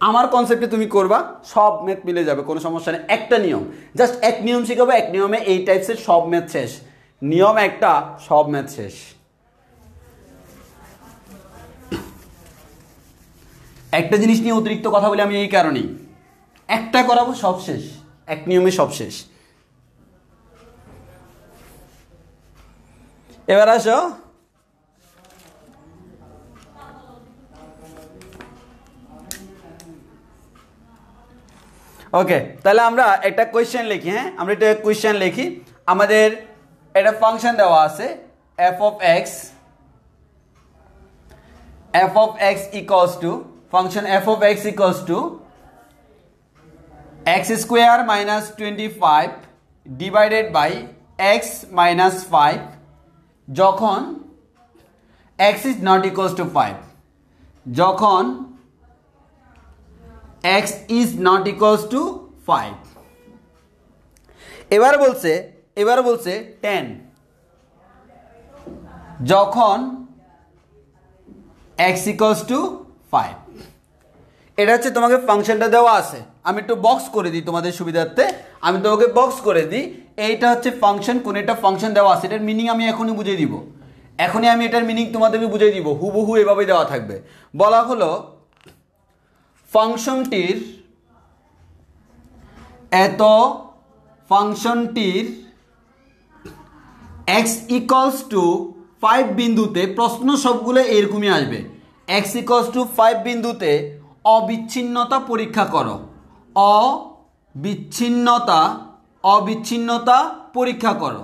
S1: আমার কনসেপ্টে তুমি করবা, সব ম্যাথ মিলে যাবে, কোনো সমস্যা নেই। একটা নিয়ম, জাস্ট এক নিয়ম শিখাবো, এক নিয়মে এই টাইপসের সব ম্যাথ শেষ। নিয়ম একটা, সব ম্যাথ শেষ। একটা জিনিস নিয়ে অতিরিক্ত কথা বলে আমি এই কারণেই, একটা করাবো সব শেষ, এক নিয়মে সব শেষ। এবার আসো ওকে, তাহলে আমরা একটা কোয়েশ্চেন লিখি। হ্যাঁ, আমরা একটা কোয়েশ্চেন লিখি। আমাদের একটা ফাংশন দেওয়া আছে f of x equals to function f of x equals to x square minus 25 divided by x minus 5 যখন x is not equals to 5, যখন x is not equals to 5। এবার বলছে 10 যখন x equals to 5। এটা হচ্ছে তোমাকে ফাংশনটা দেওয়া আছে, আমি একটু বক্স করে দিই তোমাদের সুবিধার্থে, আমি তোমাকে বক্স করে দিই। এইটা হচ্ছে ফাংশন, কোন একটা ফাংশন দেওয়া আছে, এটার মিনিং আমি এখনই বুঝিয়ে দিব, এখনই আমি এটার মিনিং তোমাদেরকে বুঝিয়ে দিব, হুবহু এভাবে দেওয়া থাকবে। বলা হলো ফাংশনটির x ইকুয়ালস টু 5 বিন্দুতে, প্রশ্ন সবগুলো এরকমই আসবে, x ইকুয়ালস টু 5 বিন্দুতে অবিচ্ছিন্নতা পরীক্ষা করো, অবিচ্ছিন্নতা পরীক্ষা করো,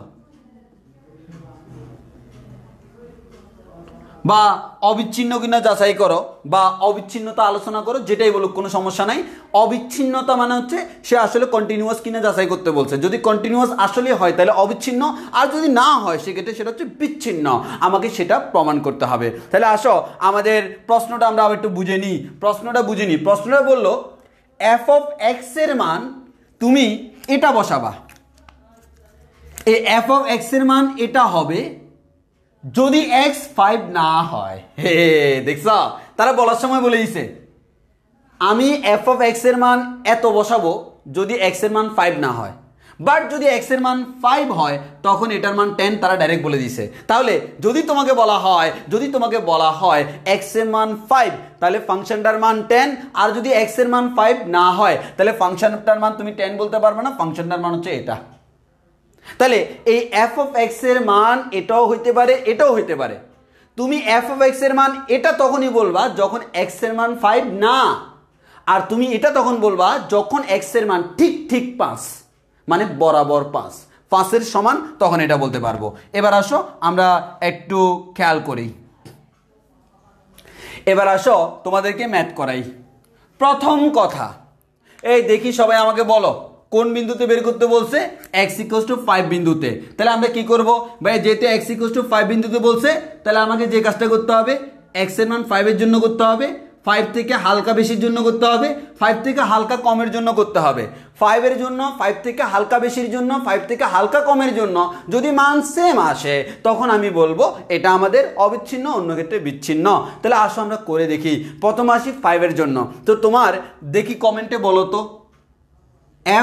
S1: বা অবিচ্ছিন্ন কিনা যাচাই করো, বা অবিচ্ছিন্নতা আলোচনা করো, যেটাই বলুক কোনো সমস্যা নাই। অবিচ্ছিন্নতা মানে হচ্ছে সে আসলে কন্টিনিউয়াস কিনা যাচাই করতে বলছে, যদি কন্টিনিউয়াস আসলে হয় তাহলে অবিচ্ছিন্ন, আর যদি না হয় সেক্ষেত্রে সেটা হচ্ছে বিচ্ছিন্ন, আমাকে সেটা প্রমাণ করতে হবে। তাহলে আসো আমাদের প্রশ্নটা আমরা আবার একটু বুঝে নিই, প্রশ্নটা বললো f of x এর মান তুমি এটা বসাবা, এই f of x এর মান এটা হবে যদি x 5 না হয়। হে দেখছ, তারা বলার সময় বলে দিছে আমি f of x এর মান এত বসাবো যদি x এর মান 5 না হয়, বাট যদি x এর মান 5 হয় তখন এটার মান 10, তারা ডাইরেক্ট বলে দিছে। তাহলে যদি তোমাকে বলা হয় x এর মান 5 তাহলে ফাংশনটার মান 10, আর যদি x এর মান 5 না হয় তাহলে ফাংশনটার মান তুমি 10 বলতে পারবে না, ফাংশনটার মান হচ্ছে এটা। তাহলে এই f of x এর মান এটাও হইতে পারে, এটাও হইতে পারে। তুমি f of x এর মান এটা তখনই বলবা যখন x এর মান 5 না, আর তুমি এটা তখন বলবা যখন x এর মান ঠিক 5, মানে বরাবর 5 এর সমান, তখন এটা বলতে পারবো। এবার আসো আমরা একটু খেয়াল করি, এবার আসো তোমাদেরকে ম্যাথ করাই। প্রথম কথা, এই দেখি সবাই আমাকে বলো কোন বিন্দুতে বের করতে বলছে, x ইকুয়ালস টু 5 বিন্দুতে। তাহলে আমরা কি করব ভাই, যেহেতু x ইকুয়ালস টু 5 বিন্দুতে বলছে তাহলে আমাকে যে কাজটা করতে হবে x এর মান 5 এর জন্য করতে হবে, 5 থেকে হালকা বেশির জন্য করতে হবে, 5 থেকে হালকা কমের জন্য করতে হবে। 5 এর জন্য, 5 থেকে হালকা বেশির জন্য, 5 থেকে হালকা কমের জন্য যদি মান সেম আসে তখন আমি বলবো এটা আমাদের অবিচ্ছিন্ন, অন্য ক্ষেত্রে বিচ্ছিন্ন। তাহলে আসো আমরা করে দেখি। প্রথম আসি 5 এর জন্য। তো তোমার দেখি কমেন্টে বলো তো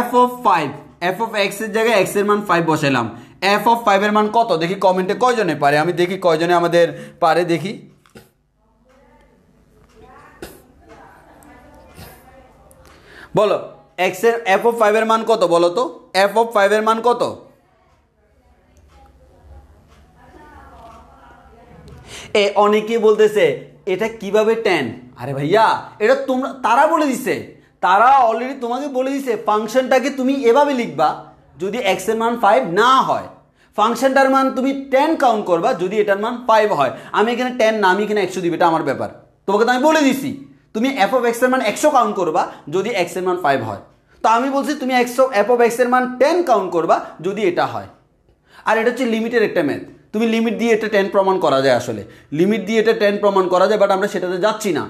S1: f of x এর জায়গায় x এর মান 5 বসাইলাম, f of 5 এর মান কত দেখি কমেন্টে কয়জনে পারে, আমি দেখি কয়জনে আমাদের পারে, দেখি বলো x এর f of 5 এর মান কত বলো তো, f of 5 এর মান কত? অনেকে বলতেছে এটা কিভাবে 10, আরে ভাইয়া এটা তোমরা তারা বলে দিছে, তারা অলরেডি তোমাকে বলে দিছে ফাংশনটাকে তুমি এভাবে লিখবা যদি x এর মান 5 না হয়, ফাংশনটার মান তুমি 10 কাউন্ট করবা যদি এটার মান 5 হয়। আমি এখানে 10 না, আমি এখানে 100 দিব, এটা আমার ব্যাপার, তোমাকে তো আমি বলে দিছি তুমি f of x এর মান 100 কাউন্ট করবা যদি x এর মান 5 হয়। তো আমি বলছি তুমি f of x এর মান 10 কাউন্ট করবা যদি এটা হয়। আর এটা হচ্ছে লিমিটের একটা ম্যাথ, তুমি লিমিট দিয়ে এটা 10 প্রমাণ করা যায়, আসলে লিমিট দিয়ে এটা 10 প্রমাণ করা যায়, বাট আমরা সেটাতে যাচ্ছি না,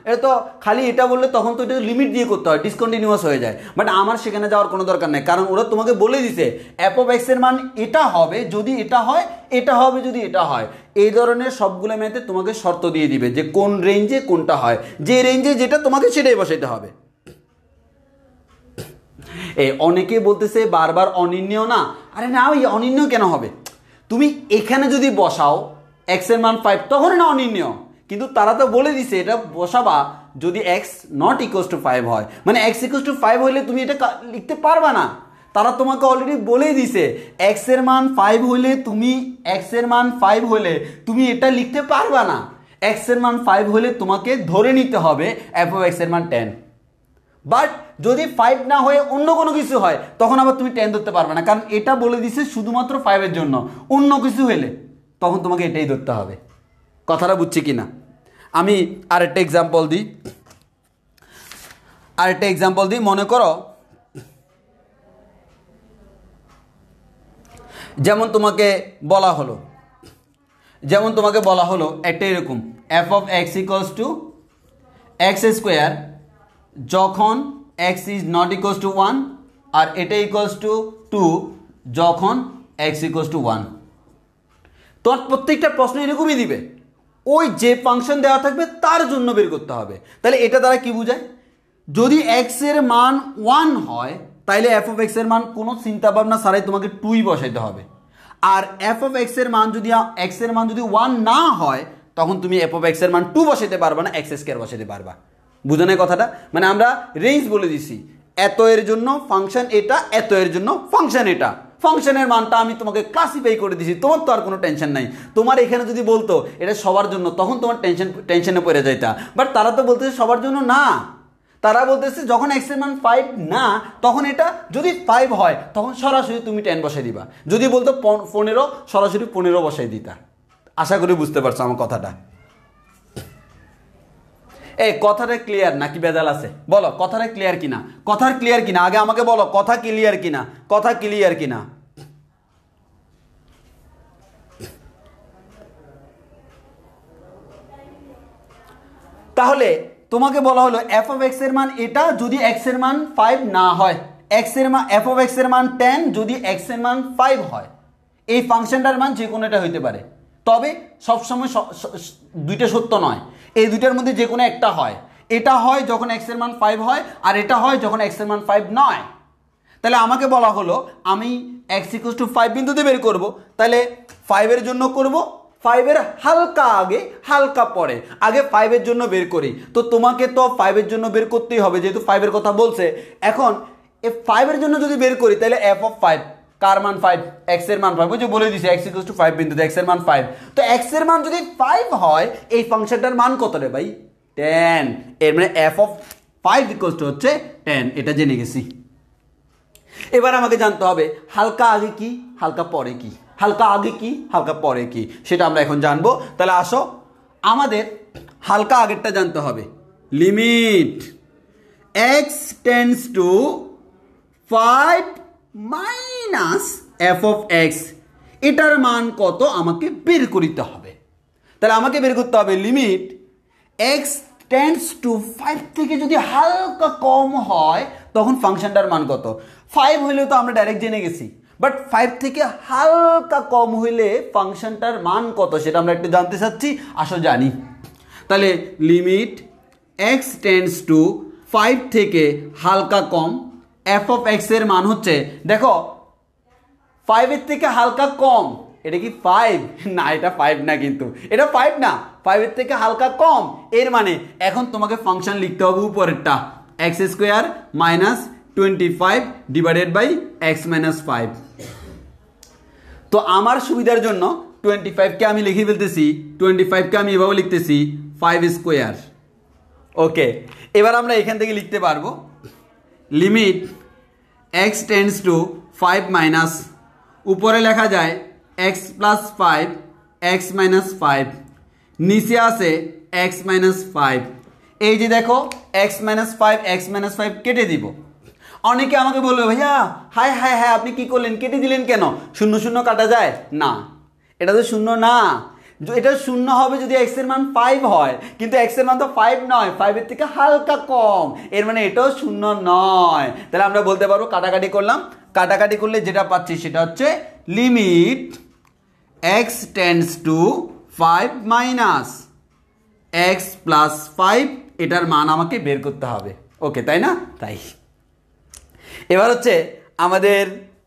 S1: এটা তো খালি এটা বললে তখন তো এটা লিমিট দিয়ে করতে হয়, ডিসকন্টিনিউয়াস হয়ে যায়। বাট আমার সেখানে যাওয়ার কোনো দরকার নেই, কারণ ওরা তোমাকে বলে দিছে f of x এর মান এটা হবে যদি এটা হয়, এটা হবে যদি এটা হয়। এই ধরনের সবগুলো ম্যাথে তোমাকে শর্ত দিয়ে দিবে যে কোন রেঞ্জে কোনটা হয়, যে রেঞ্জে যেটা তোমাকে সেটাই বসাইতে হবে। অনেকে বলতেছে বারবার অনির্ণেয় না, আরে না ওই অনির্ণেয় কেন হবে, তুমি এখানে যদি বসাও x এর মান 5 তখন না অনির্ণেয়, কিন্তু তারা তো বলে দিছে এটা বসাবা যদি এক্স নট ইকুয়ালস টু 5 হয়, মানে এক্স ইকুয়ালস টু 5 হলে তুমি এটা লিখতে পারবা না। তারা তোমাকে অলরেডি বলেই দিছে এক্স এর মান 5 হলে তুমি এটা লিখতে পারবা না। এক্স এর মান 5 হলে তোমাকে ধরে নিতে হবে এফ অফ এক্স এর মান 10। বাট যদি 5 না হয়ে অন্য কোনো কিছু হয় তখন আবার তুমি 10 ধরতে পারবে না, কারণ এটা বলে দিছে শুধুমাত্র 5 এর জন্য। অন্য কিছু হলে তখন তোমাকে এটাই ধরতে হবে। কথাটা বুঝছি কিনা? আমি আরেকটা এক্সাম্পল দিই। মনে করো যেমন তোমাকে বলা হলো একটা এরকম f of x equals to x square যখন x is not equals to 1, আর এটা ইকুয়ালস টু 2 যখন এক্স ইকুয়ালস টু 1। তোমার প্রত্যেকটা প্রশ্ন এরকমই দিবে, ওই যে ফাংশন দেওয়া থাকবে তার জন্য বের করতে হবে। তাহলে এটা দ্বারা কি বোঝায়? যদি এক্স এর মান 1 হয় তাহলে এফ অফ এক্স এর মান কোনো চিন্তা ভাবনা ছাড়াই তোমাকে 2ই বসাইতে হবে। আর এফ অফ এক্স এর মান যদি 1 না হয় তখন তুমি এফ অফ এক্স এর মান 2 বসাইতে পারবা না, এক্স স্কয়ার বসাইতে পারবা। বুঝো না কথাটা? মানে আমরা রেঞ্জ বলে দিছি, এত এর জন্য ফাংশন এটা, এত এর জন্য ফাংশন এটা। ফাংশনের মানটা আমি তোমাকে ক্লাসিফাই করে দিছি, তোমার তো আর কোনো টেনশন নাই। তোমার এখানে যদি বলতো এটা সবার জন্য তখন তোমার টেনশনে পড়ে যাইতা। বাট তারা তো বলতেছে সবার জন্য না, তারা বলতেছে যখন এক্স এর মান 5 না তখন এটা যদি 5 হয় তখন সরাসরি তুমি 10 বসাই দিবা। যদি বলতো 15 সরাসরি 15 বসাই দিতা। আশা করি বুঝতে পারছো আমার কথাটা। এই কথাটা ক্লিয়ার নাকি বেজাল আছে? বলো কথাটা ক্লিয়ার কিনা? আগে আমাকে বলো কথা ক্লিয়ার কিনা? তাহলে তোমাকে বলা হলো এফ অফ এক্স এর মান এটা যদি এক্স এর মান 5 না হয়, এফ অফ এক্স এর মান 10 যদি এক্স এর মান 5 হয়। এই ফাংশনটার মান যে কোনো এটা হইতে পারে, তবে সবসময় দুইটা সত্য নয়, এই দুইটার মধ্যে যে কোনো একটা হয়। এটা হয় যখন এক্স এর মান 5 হয়, আর এটা হয় যখন এক্স এর মান 5 নয়। তাহলে আমাকে বলা হলো আমি এক্স ইকুয়ালস টু 5 বিন্দুতে বের করব। তাহলে 5 এর জন্য করব, 5 এর হালকা আগে হালকা পরে, আগে 5 এর জন্য বের করি। তো তোমাকে তো 5 এর জন্য বের করতেই হবে, যেহেতু 5 এর কথা বলছে। এখন এই 5 এর জন্য যদি বের করি তাহলে এফ অফ 5 কার মান 5, এক্স এর মান 5, ওই যে বলে দিছে এক্স ইকুয়ালস টু 5 বিন্দুতে এক্স এর মান 5। তো এক্স এর মান যদি 5 হয় এই ফাংশনটার মান কত রে ভাই? 10। এর মানে এফ অফ 5 ইকুয়ালস টু হচ্ছে 10, এটা জেনে গেছি। এবার আমাকে জানতে হবে হালকা আগে কি হালকা পরে কি, সেটা আমরা এখন জানবো। তাহলে আসো আমাদের হালকা আগেরটা জানতে হবে। Limit x tends to 5 minus F of x, এটার মান কত আমাকে বের করতে হবে। তাহলে আমাকে বের করতে হবে লিমিট x টেন্ডস টু 5 থেকে যদি হালকা কম হয় তখন ফাংশনটার মান কত। 5 হইলেও তো আমরা ডাইরেক্ট জেনে গেছি, বাট 5 থেকে হালকা কম হইলে ফাংশনটার মান কত সেটা আমরা একটু জানতে চাচ্ছি। আসো জানি। তাহলে লিমিট x টেন্ডস টু 5 থেকে হালকা কম, এফ অফ এক্স এর মান হচ্ছে, দেখো 5 এর থেকে হালকা কম, এটা কি 5 না? এটা 5 না, কিন্তু এটা 5 না, 5 এর থেকে হালকা কম। এর মানে এখন তোমাকে ফাংশন লিখতে হবে উপরেরটা, x square minus 25 divided by x minus 5। তো আমার সুবিধার জন্য 25কে আমি লিখে ফেলতেছি, 25কে আমি এভাবে লিখতেছি 5 স্কোয়ার। ওকে, এবার আমরা এখান থেকে লিখতে পারবো limit x tends to 5 minus, উপরে লেখা যায় এক্স প্লাস 5 এক্স মাইনাস 5, নিচে আছে এক্স মাইনাস 5। এই যে দেখো এক্স মাইনাস 5 কেটে দিব। অনেকে আমাকে বলবে ভাইয়া হাই হাই হ্যাঁ আপনি কি করলেন, কেটে দিলেন কেন? শূন্য শূন্য কাটা যায় না, এটা তো শূন্য না। এটা শূন্য হবে যদি এক্স এর মান 5 হয়, কিন্তু এক্স এর মান তো 5 নয়, 5 এর থেকে হালকা কম, এর মানে এটাও শূন্য নয়। তাহলে আমরা বলতে পারবো কাটাকাটি করলাম, কাটাকাটি করলে যেটা পাচ্ছি সেটা হচ্ছে limit x tends to 5 minus x plus 5, এটার মান আমাকে বের করতে হবে। ওকে, তাই না? তাই এবার হচ্ছে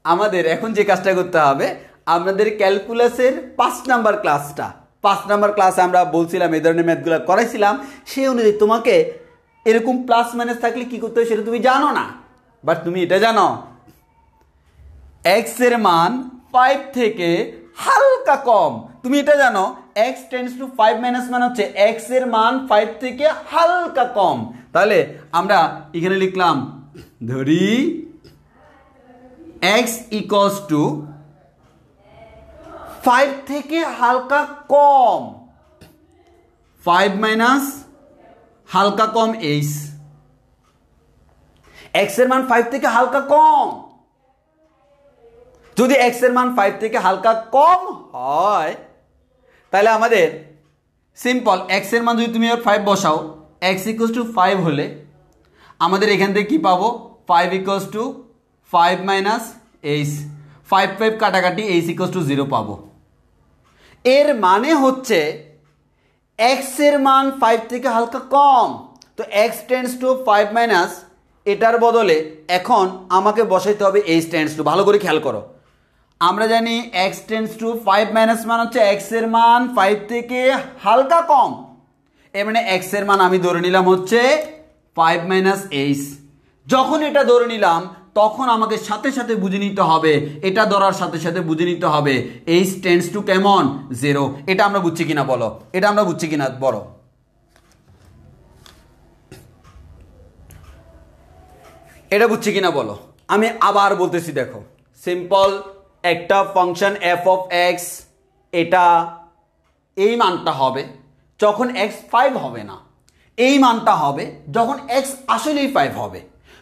S1: আমাদের এখন যে কাজটা করতে হবে, আমাদের ক্যালকুলাসের 5 নাম্বার ক্লাসটা 5 নাম্বার ক্লাসে আমরা বলছিলাম এই ধরনের ম্যাথগুলো করাইছিলাম, সেই অনুযায়ী তোমাকে এরকম প্লাস মাইনাস থাকলে কি করতে হয় সেটা তুমি জানো না, বাট তুমি এটা জানো এক্স এর মান 5 থেকে হালকা কম। তুমি এটা জানো x টেন্ডস টু 5 মাইনাস মানে হচ্ছে x এর মান 5 থেকে হালকা কম। তাহলে আমরা এখানে লিখলাম ধরি x ইকুয়ালস টু 5 থেকে হালকা কম, 5 মাইনাস হালকা কম h, x এর মান 5 থেকে হালকা কম। যদি x এর মান 5 থেকে হালকা কম হয় তাহলে আমাদের সিম্পল x এর মান যদি তুমি 5 বসাও, x ইকুয়ালস টু 5 হলে আমাদের এখান থেকে কি পাবো, 5 ইকুয়ালস টু 5 মাইনাস h, 5 5 কাটাকাটি h ইকুয়ালস টু 0 পাবো। এর মানে হচ্ছে x এর মান 5 থেকে হালকা কম, তো x টেন্ডস টু 5 মাইনাস এটার বদলে এখন আমাকে বসাইতে হবে h টেন্ডস টু। ভালো করে খেয়াল করো, আমরা জানি x টেন্ডস টু 5 মাইনাস মান হচ্ছে x এর মান 5 থেকে হালকা কম, এর মানে x এর মান আমি ধরে নিলাম হচ্ছে 5 মাইনাস h। যখন এটা ধরে নিলাম তখন আমাকে সাথে সাথে বুঝে নিতে হবে, এটা ধরার সাথে সাথে বুঝে নিতে হবে h টেন্ডস টু কেমন 0। এটা আমরা বুঝছি কিনা বলো, এটা আমরা বুঝছি কিনা বলো। এটা বুঝছি কিনা বলো। আমি আবার বলতেছি, দেখো সিম্পল একটা ফাংশন f অফ x, এটা এই মানটা হবে যখন x 5 হবে না, এই মানটা হবে যখন x আসলেই 5 হবে।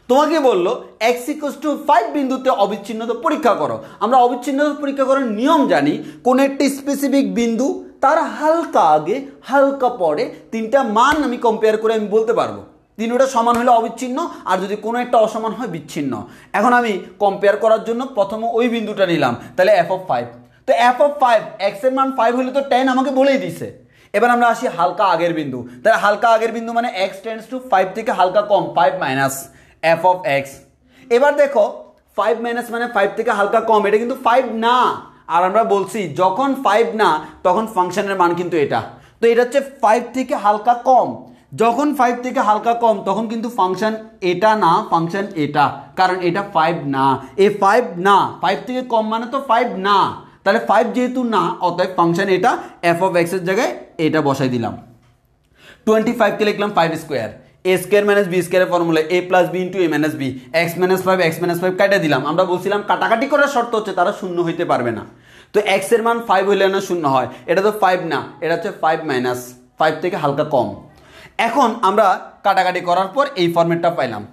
S1: তোমাকে বললো x ইকুয়ালস টু 5 বিন্দুতে অবিচ্ছিন্নতা পরীক্ষা করো। আমরা অবিচ্ছিন্নতা পরীক্ষা করার নিয়ম জানি, কোন একটি স্পেসিফিক বিন্দু তার হালকা আগে হালকা পরে তিনটা মান আমি কম্পেয়ার করে আমি বলতে পারবো তিনটা সমান হলে অবিচ্ছিন্ন, আর যদি কোনো একটা অসমান হয় বিচ্ছিন্ন। এখন আমি কম্পেয়ার করার জন্য প্রথমে ওই বিন্দুটা নিলাম, তাহলে f অফ 5, তো f অফ 5 x এর মান 5 হলে তো 10 আমাকে বলেই দিছে। এবার আমরা আসি হালকা আগের বিন্দু, তাহলে হালকা আগের বিন্দু মানে x টেন্ডস টু 5 থেকে হালকা কম, 5 মাইনাস f অফ x। এবার দেখো 5 মাইনাস মানে 5 থেকে হালকা কম, এটা কিন্তু 5 না, আর আমরা বলছি যখন 5 না তখন ফাংশনের মান কিন্তু এটা, তো এটা হচ্ছে 5 থেকে হালকা কম। যখন 5 থেকে হালকা কম তখন কিন্তু ফাংশন এটা না, ফাংশন এটা, কারণ এটা 5 না, এই 5 না, 5 থেকে কম মানে তো 5 না, তাহলে 5 যেহেতু না অতএব ফাংশন এটা, f অফ x এর জায়গায় এটা বসাই দিলাম। 25 কে লিখলাম 5 square, a square minus b স্কোয়ারের formula a plus b into a minus b, x minus 5 কাটা দিলাম। আমরা বলছিলাম কাটাকাটি করার শর্ত হচ্ছে তারা শূন্য হইতে পারবে না, তো x এর মান 5 হইলে না শূন্য হয়, এটা তো 5 না, এটা হচ্ছে 5 মাইনাস 5 থেকে হালকা কম। এখন আমরা কাটাকাটি করার পর এই ফরম্যাটটা পাইলাম।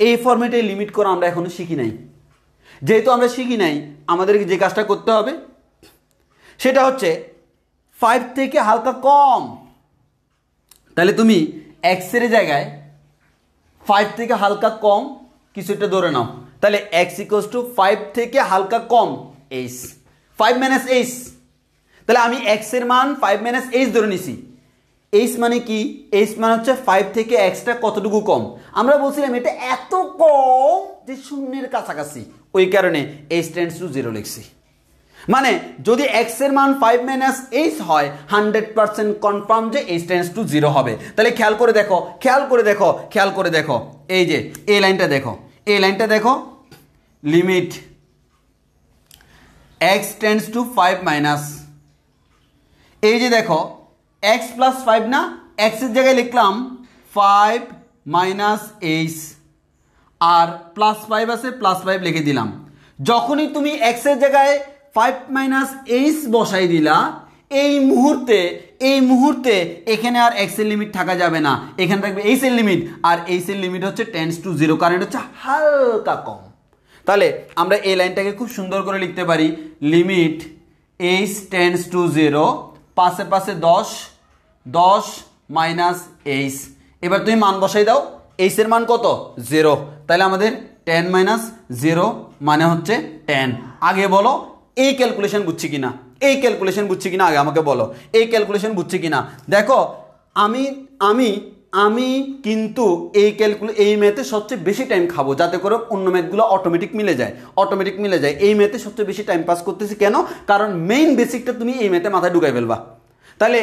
S1: এই ফরম্যাটে লিমিট করা আমরা এখনো শিখি নাই, যেহেতু আমরা শিখি নাই আমাদেরকে যে কাজটা করতে হবে সেটা হচ্ছে 5 থেকে হালকা কম, তাহলে তুমি x এর জায়গায় 5 থেকে হালকা কম কিছু একটা ধরে নাও, তাহলে x ইকুয়ালস টু 5 থেকে হালকা কম h, 5 মাইনাস h, তাহলে আমি x এর মান 5 মাইনাস h ধরে নিছি। h মানে কি, h মানে হচ্ছে 5 থেকে x টা কতটুকু কম, আমরা বলছিলাম এটা এত কম যে শূন্যের কাছাকাছি, ওই কারণে h টেন্ডস টু 0 লিখছি। মানে যদি x এর মান 5 মাইনাস h হয় 100% কনফার্ম যে h টেন্ডস টু 0 হবে। তাহলে খেয়াল করে দেখো, খেয়াল করে দেখো, খেয়াল করে দেখো, এই যে এই লাইনটা দেখো, এই লাইনটা দেখো, limit x tends to 5 minus, এই যে দেখো x প্লাস 5 না, x এর জায়গায় লিখলাম 5 মাইনাস h, আর প্লাস 5 আছে প্লাস 5 লিখে দিলাম। যখনই তুমি x এর জায়গায় 5 মাইনাস h বসাই দিলা, এই মুহূর্তে এখানে আর x এর লিমিট থাকা যাবে না, এখানে থাকবে h এর লিমিট, আর h এর লিমিট হচ্ছে টেন্ডস টু 0, কারণ এটা হচ্ছে হালকা কম। তাহলে আমরা এই লাইনটাকে খুব সুন্দর করে লিখতে পারি, লিমিট h টেন্ডস টু 0, পাশে পাশে 10 মাইনাস h। এবার তুমি মান বসাই দাও, h এর মান কত 0, তাহলে আমাদের 10 মাইনাস 0 মানে হচ্ছে 10। আগে বলো এই ক্যালকুলেশন বুঝছি কিনা, এই ক্যালকুলেশন বুঝছি কিনা আগে আমাকে বলো, এই ক্যালকুলেশন বুঝছি কিনা। দেখো আমি আমি আমি কিন্তু এই ম্যাথে সবচেয়ে বেশি টাইম খাবো, যাতে করে অন্য ম্যাথগুলো অটোমেটিক মিলে যায়। এই ম্যাথে সবচেয়ে বেশি টাইম পাস করতেছি কেন, কারণ মেইন বেসিকটা তুমি এই ম্যাথে মাথায় ঢুকাই ফেলবা। তাহলে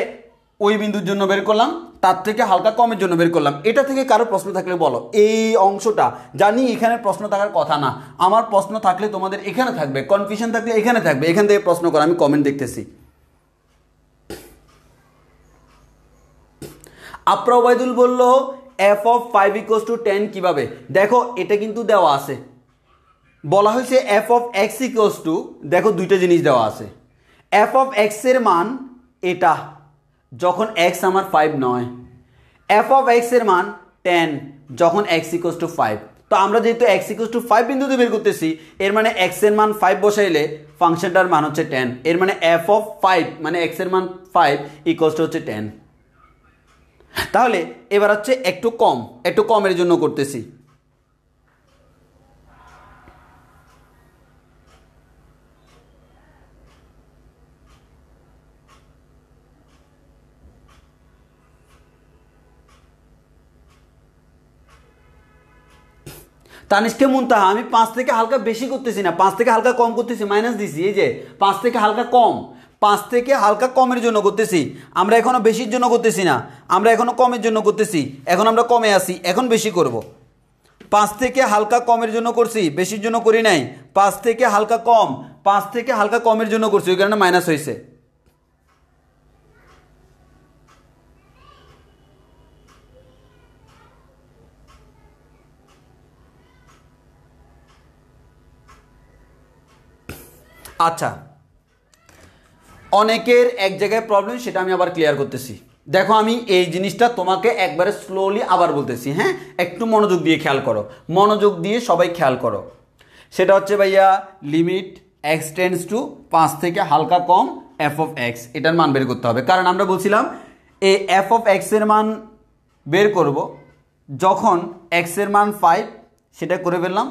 S1: ওই বিন্দুর জন্য বের করলাম, তার থেকে হালকা কমের জন্য বের করলাম। এটা থেকে কারো প্রশ্ন থাকলে বলো। এই অংশটা জানি এখানে প্রশ্ন থাকার কথা না, আমার প্রশ্ন থাকলে তোমাদের এখানে থাকবে, কনফিউশন থাকলে এখানে থাকবে, এখান থেকে প্রশ্ন করো, আমি কমেন্ট দেখতেছি। আপ্রা ওবায়দুল বলল f of 5 equals to 10 কিভাবে? দেখো এটা কিন্তু দেওয়া আছে, বলা হয়েছে f of x equals to, দেখো দুইটা জিনিস দেওয়া আছে। f of x এর মান এটা যখন x আমার 5 নয়, f of x এর মান 10 যখন x equals to 5। তো আমরা যেহেতু x equals to 5 বিন্দুতে বের করতেছি, এর মানে x এর মান 5 বসাইলে ফাংশনটার মান হচ্ছে 10, এর মানে f of 5 মানে x এর মান 5 ইকুয়ালস টু হচ্ছে 10। তাহলে এবার হচ্ছে একটু কমের জন্য করতেছি। তানিষ্কে মুনতাহা, আমি 5 থেকে হালকা বেশি করতেছি না, 5 থেকে হালকা কম করতেছি, মাইনাস দিছি। এই যে 5 থেকে হালকা কম, 5 থেকে হালকা কমের জন্য করতেছি। আমরা এখনো বেশির জন্য করতেছি না, আমরা এখনো কমের জন্য করতেছি। এখন আমরা কমে আসি, এখন বেশি করব। 5 থেকে হালকা কমের জন্য করছি, বেশির জন্য করি নাই। 5 থেকে হালকা কম, 5 থেকে হালকা কমের জন্য করছি, ওই কারণে মাইনাস হয়েছে। আচ্ছা, অনেকের এক জায়গায় প্রবলেম, সেটা আমি আবার ক্লিয়ার করতেছি। দেখো আমি এই জিনিসটা তোমাকে একবারে স্লোলি আবার বলতেছি, হ্যাঁ, একটু মনোযোগ দিয়ে খেয়াল করো, মনোযোগ দিয়ে সবাই খেয়াল করো। সেটা হচ্ছে ভাইয়া লিমিট এক্স টেন্ডস টু 5 থেকে হালকা কম এফ অফ এক্স, এটার মান বের করতে হবে। কারণ আমরা বলছিলাম এই এফ অফ এক্স এর মান বের করব যখন এক্স এর মান 5, সেটা করে ফেললাম।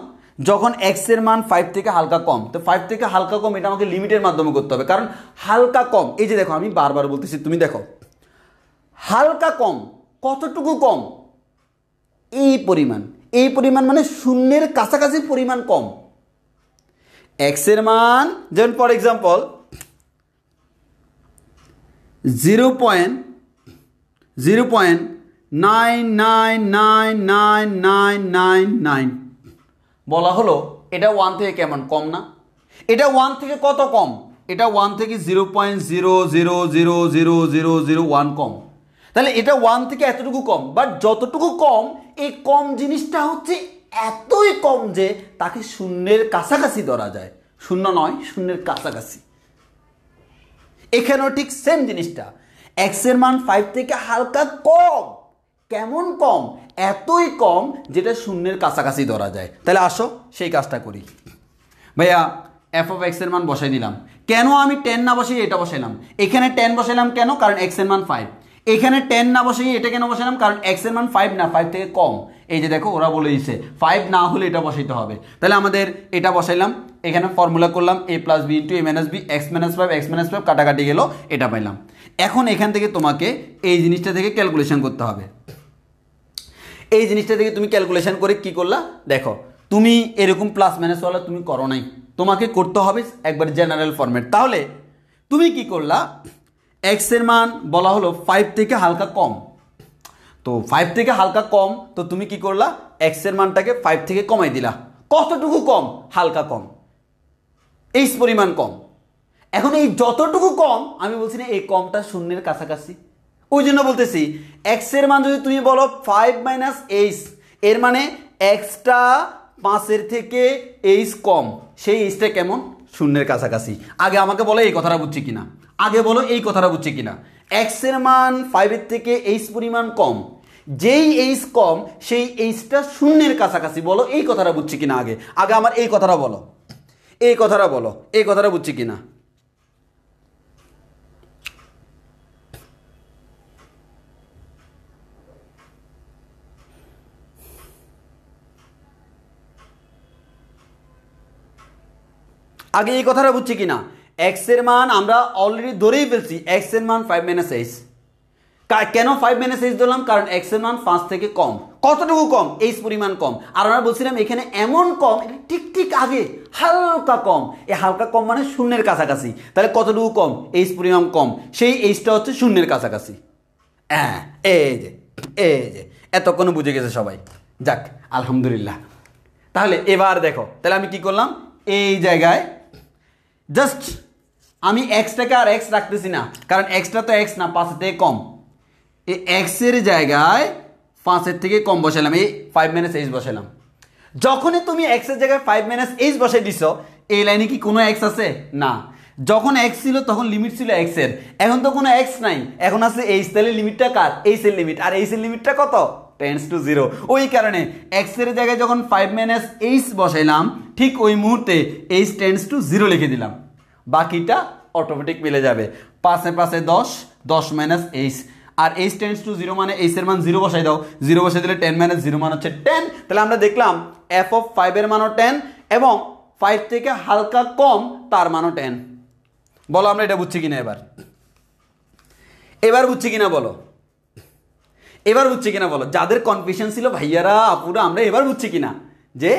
S1: যখন এক্স এর মান 5 থেকে হালকা কম, তো 5 থেকে হালকা কম এটা আমাকে লিমিটের মাধ্যমে করতে হবে। কারণ হালকা কম, এই যে দেখো আমি বারবার বলতেছি, তুমি দেখো হালকা কম কতটুকু কম? এই পরিমাণ, এই পরিমাণ মানে শূন্যের কাছাকাছি পরিমাণ কম। এক্স এর মান যেমন ফর এক্সাম্পল 0.0.9999999 বলা হলো, এটা 1 থেকে কেমন কম না? এটা 1 থেকে কত কম? এটা 1 থেকে 0.0000001 কম। তাহলে এটা 1 থেকে এতটুকু কম, বাট যতটুকু কম, এই কম জিনিসটা হচ্ছে এতই কম যে তাকে শূন্যের কাছাকাছি ধরা যায়। শূন্য নয়, শূন্যের কাছাকাছি। এখানেও ঠিক সেম জিনিসটা, এক্স এর মান 5 থেকে হালকা কম। কেমন কম? এতই কম যেটা শূন্যের কাছাকাছি ধরা যায়। তাহলে আসো সেই কাজটা করি। ভাইয়া এফ অফ এক্স এর মান বসাই দিলাম। কেন আমি 10 না বসাই এটা বসাইলাম? এখানে 10 বসাইলাম কেন? কারণ এক্স এর মান 5। এখানে 10 না বসাই এটা কেন বসাইলাম? কারণ এক্স এর মান 5 না, 5 থেকে কম। এই যে দেখো ওরা বলে দিচ্ছে 5 না হলে এটা বসাইতে হবে। তাহলে আমাদের এটা বসাইলাম, এখানে ফর্মুলা করলাম a plus b into a minus b, x minus 5 x minus 5 কাটাকাটি গেল, এটা পাইলাম। এখন এখান থেকে তোমাকে এই জিনিসটা থেকে ক্যালকুলেশন করতে হবে। এই জিনিসটা থেকে তুমি ক্যালকুলেশন করে কি করলা দেখো, তুমি এরকম প্লাস মাইনাসওয়ালা তুমি করো নাই, তোমাকে করতে হবে একবার জেনারেল ফরম্যাট। তাহলে তুমি কি করলা, এক্স এর মান বলা হলো 5 থেকে হালকা কম, তো 5 থেকে হালকা কম, তো তুমি কি করলা, এক্স এর মানটাকে 5 থেকে কমাই দিলা। কতটুকু কম? হালকা কম, এই পরিমাণ কম। এখন এই যতটুকু কম, আমি বলছি না এই কমটা শূন্যের কাছাকাছি, ওই জন্য বলতেছি এক্স এর মান যদি তুমি বলো 5 মাইনাস এইচ, এর মানে এক্সটা 5 এর থেকে এইচ কম, সেই এইচটা কেমন? শূন্যের কাছাকাছি। আগে আমাকে বলো এই কথাটা বুঝছি কিনা, আগে বলো এই কথাটা বুঝছি কিনা। এক্স এর মান 5 এর থেকে এইচ পরিমাণ কম, যেই এইচ কম সেই এইচটা শূন্যের কাছাকাছি, বলো এই কথাটা বুঝছি কিনা। আগে আগে আমার এই কথাটা বলো, এই কথাটা বলো, এই কথাটা বুঝছি কিনা। আগে এই কথাটা বুঝছি কিনা। এক্স এর মান আমরা অলরেডি ধরেই ফেলছি, এক্স এর মান 5 মাইনাস এইচ। কেন 5 মাইনাস এইচ ধরলাম? কারণ এক্স এর মান 5 থেকে কম। কতটুকু কম? এইচ পরিমাণ কম। আর আমরা বলছিলাম এখানে এমন কম, এটা ঠিক ঠিক আগে হালকা কম। এই হালকা কম মানে শূন্যের কাছাকাছি। তাহলে কতটুকু কম? এইচ পরিমাণ কম, সেই এইচটা হচ্ছে শূন্যের কাছাকাছি। হ্যাঁ, এই যে এতক্ষণ বুঝে গেছে সবাই। যাক, আলহামদুলিল্লাহ। তাহলে এবার দেখো, তাহলে আমি কি করলাম, এই জায়গায় জাস্ট আমি এক্সটাকে আর এক্স রাখতেছি না, কারণ এক্সটা তো এক্স না, 5 থেকে কম। এই এক্সের জায়গায় 5 থেকে কম বসালাম, এই 5 - h বসালাম। যখনই তুমি এক্সের জায়গায় 5 - h বসাই দিছ, এই লাইনে কি কোনো এক্স আছে? না। যখন এক্স ছিল তখন লিমিট ছিল এক্সের, এখন তো কোনো এক্স নাই, এখন আছে এইচ। তাহলে লিমিটটা কার? এইচ এর লিমিট। আর এইচ এর লিমিটটা কত? Tends to 0। ওই কারণে এক্সের জায়গায় যখন 5 - h বসাইলাম, ঠিক ওই মুহূর্তে এইচ টেন্ডস টু 0 লিখে দিলাম। বাকিটা অটোমেটিক মিলে যাবে। 5 এ 5 10, 10 - h। আর h টেন্ডস টু 0 মানে h এর মান 0 বসাই দাও। 0 বসাই দিলে 10 - 0 মান হচ্ছে 10। তাহলে আমরা দেখলাম f অফ 5 এর মানও 10 এবং 5 থেকে হালকা কম তার মানও 10। বলো আমরা এটা বুঝছি কিনা? এবার বুঝছি কিনা বলো? এবার বুঝছি কিনা বলো? যাদের কনফিউশন ছিল ভাইয়ারা আপুরা, আমরা এবার বুঝছি কিনা যে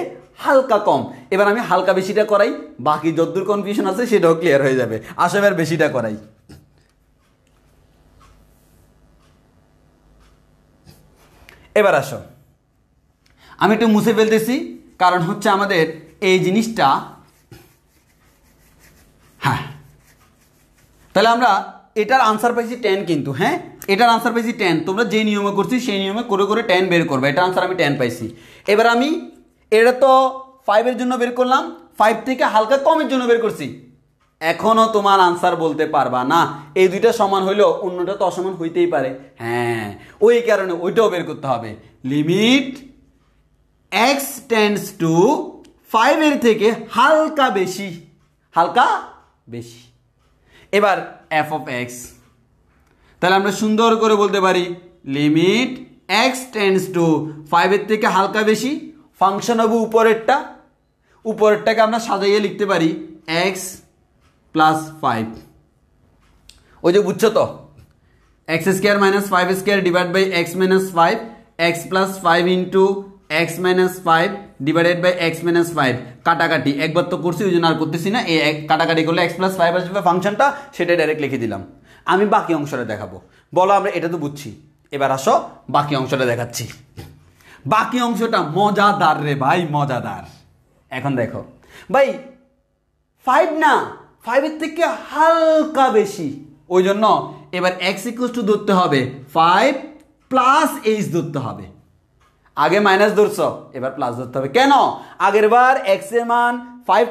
S1: হালকা কম। এবার আমি হালকা বেশিটা করাই, বাকি যতদূর কনফিউশন আছে সেটাও ক্লিয়ার হয়ে যাবে। আসো এবার বেশিটা করাই। এবার আসো, আমি একটু মুছে ফেলতেছি, কারণ হচ্ছে আমাদের এই জিনিসটা, হ্যাঁ। তাহলে আমরা এটার আনসার পাইছি 10 কিন্তু, হ্যাঁ এটার আনসার পাইছি 10। তোমরা যে নিয়মে করছি সেই নিয়মে করে করে 10 বের করবে। এটার আনসার আমি 10 পাইছি। এবার আমি এটা তো 5 এর জন্য বের করলাম, 5 থেকে হালকা কমের জন্য বের করছি। এখনো তোমার আনসার বলতে পারবা না। এই দুইটা সমান হইলেও অন্যটা তো অসমান হইতেই পারে। হ্যাঁ, ওই কারণে ওইটাও বের করতে হবে। লিমিট x টেন্ডস টু 5 এর থেকে হালকা বেশি, হালকা বেশি। এবার f অফ x, তাহলে আমরা সুন্দর করে বলতে পারি লিমিট x টেন্ডস টু 5 এর থেকে হালকা বেশি। ফাংশন হবে উপরেরটাকে আমরা সাজাইয়ে লিখতে পারি x প্লাস 5। ওই যে বুঝছো তো, x² - 5² divide by x - 5, x plus 5 into x - 5 divided by x - 5। কাটাকাটি একবার তো করছি, ওই জন্য আর করতেছি না। এই কাটাকাটি করলে x প্লাস 5 আসবে ফাংশনটা, সেটা ডাইরেক্ট লিখে দিলাম। আমি বাকি অংশটা দেখাবো। বলো আমরা এটা তো বুঝছি, এবার আসো বাকি অংশটা দেখাচ্ছি। বাকি অংশটা মজাদার রে ভাই, মজাদার। এখন দেখো ভাই, 5 না, 5 এর থেকে হালকা বেশি, ওই জন্য এবার x ইকুয়ালস টু ধরতে হবে 5 প্লাস h ধরতে হবে। আগে মাইনাস ধরছো, এবার প্লাস ধরতে হবে। কেন? আগের বার x এর মান 5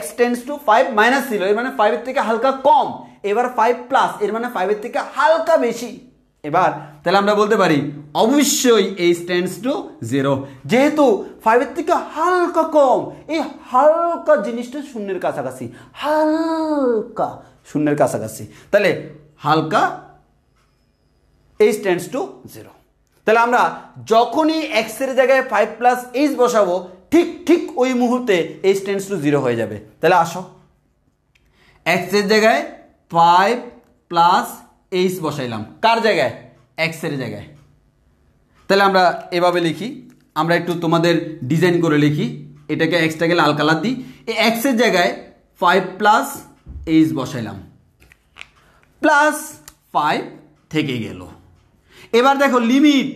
S1: x টেন্ডস টু 5 মাইনাস ছিল, এর মানে 5 এর থেকে হালকা কম। এবার 5 প্লাস, এর মানে 5 এর থেকে হালকা বেশি। এবার তাহলে আমরা বলতে পারি অবশ্যই h টেন্ডস টু 0, যেহেতু 5 এর থেকে হালকা কম। এই হালকা জিনিসটা শূন্যের কাছাকাছি, হালকা শূন্যের কাছাকাছি। তাহলে হালকা h টেন্ডস টু 0। তাহলে আমরা যখনই x এর জায়গায় 5 প্লাস h বসাবো, ঠিক ওই মুহূর্তে h টেন্ডস টু 0 হয়ে যাবে। তাহলে আসো, x এর জায়গায় 5 প্লাস h বসাইলাম, কার জায়গায়? x এর জায়গায়। তাহলে আমরা এভাবে লিখি, আমরা একটু তোমাদের ডিজাইন করে লিখি। এটাকে এক্সটাকে লাল কালার দিই। এই x এর জায়গায় 5 প্লাস h বসাইলাম, প্লাস 5 থেকে গেল। এবার দেখো লিমিট,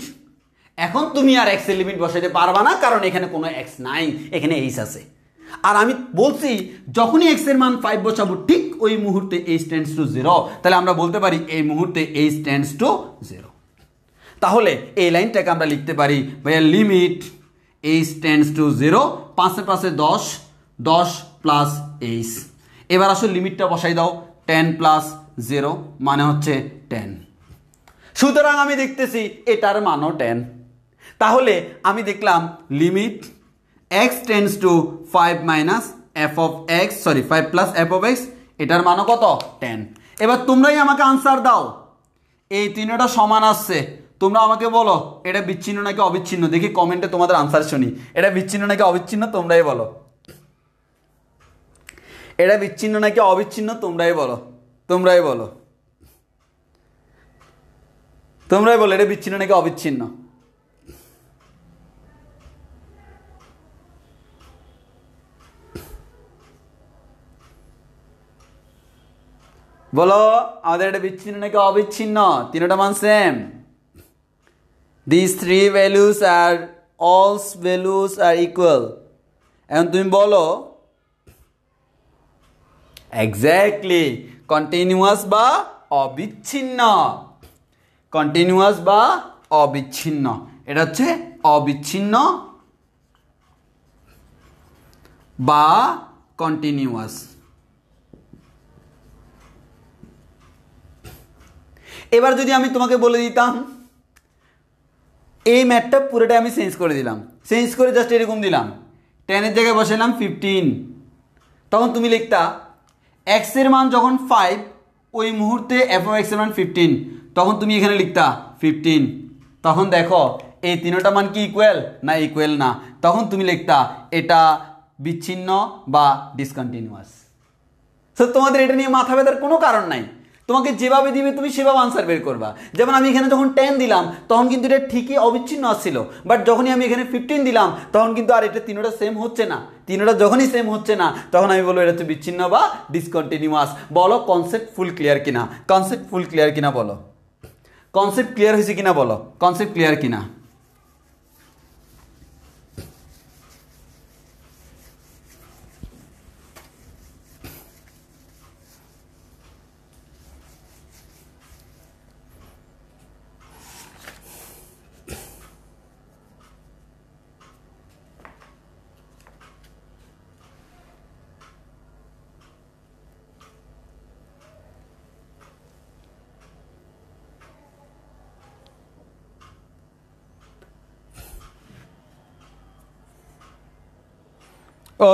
S1: এখন তুমি আর x এর লিমিট বসাইতে পারবা না, কারণ এখানে কোনো x নাই, এখানে h আছে। আর আমি বলছি যখনই x এর মান 5 বসাবো, ঠিক ওই মুহূর্তে h টেন্ডস টু 0। তাহলে আমরা বলতে পারি এই মুহূর্তে h টেন্ডস টু 0। তাহলে এই লাইনটাকে আমরা লিখতে পারি ভাইয়া লিমিট h টেন্ডস টু 0, 5 এ 5 10, 10 প্লাস h। এবার আসলে লিমিটটা বসাই দাও, 10 প্লাস 0 মানে হচ্ছে 10। সুতরাং আমি দেখতেছি এটার মানও 10। তাহলে আমি দেখলাম limit x tends to 5 minus f of x, sorry 5 plus f of x, এটার মানও কত? 10। এবার তোমরাই আমাকে আনসার দাও, এই তিনটা সমান আসছে, তোমরা আমাকে বলো এটা বিচ্ছিন্ন নাকি অবিচ্ছিন্ন। দেখি কমেন্টে তোমাদের আনসার শুনি, এটা বিচ্ছিন্ন নাকি অবিচ্ছিন্ন, তোমরাই বলো। এটা বিচ্ছিন্ন নাকি অবিচ্ছিন্ন, তোমরাই বলো, তোমরাই বলো, তোমরাই বলো এটা বিচ্ছিন্ন নাকি অবিচ্ছিন্ন। বলো আমাদের এটা বিচ্ছিন্ন নাকি অবিচ্ছিন্ন? তিনটা মান same. These three values are all values are equal. এখন তুমি বলো এক্স্যাক্টলি কন্টিনিউয়াস বা অবিচ্ছিন্ন। কন্টিনিউয়াস বা অবিচ্ছিন্ন, এটা হচ্ছে অবিচ্ছিন্ন বা কন্টিনিউয়াস। এবার যদি আমি তোমাকে বলে দিতাম এই ম্যাথটা পুরোটা আমি চেঞ্জ করে দিলাম, চেঞ্জ করে জাস্ট এরকম দিলাম, 10 এর জায়গায় বসালাম 15, তখন তুমি লিখতা এক্স এর মান যখন 5 ওই মুহূর্তে এফ অফ এক্স এর মান 15, তখন তুমি এখানে লিখতা 15। তখন দেখো এই তিনটা মান কি ইকুয়াল না ইকুয়াল না, তখন তুমি লিখতা এটা বিচ্ছিন্ন বা ডিসকন্টিনিউয়াস। সো তোমাদের এটা নিয়ে মাথা ব্যথার কোনো কারণ নাই, তোমাকে যেভাবে দিবে তুমি সেভাবে আনসার বের করবা। যেমন আমি এখানে যখন 10 দিলাম তখন কিন্তু এটা ঠিকই অবিচ্ছিন্ন আসছিল, বাট যখনই আমি এখানে 15 দিলাম তখন কিন্তু আর এটা তিনটা সেম হচ্ছে না। তিনটা যখনই সেম হচ্ছে না তখন আমি বলবো এটা হচ্ছে বিচ্ছিন্ন বা ডিসকন্টিনিউয়াস। বলো কনসেপ্ট ফুল ক্লিয়ার কিনা? কনসেপ্ট ফুল ক্লিয়ার কিনা বলো? কনসেপ্ট ক্লিয়ার হয়েছে কিনা বলো? কনসেপ্ট ক্লিয়ার কিনা?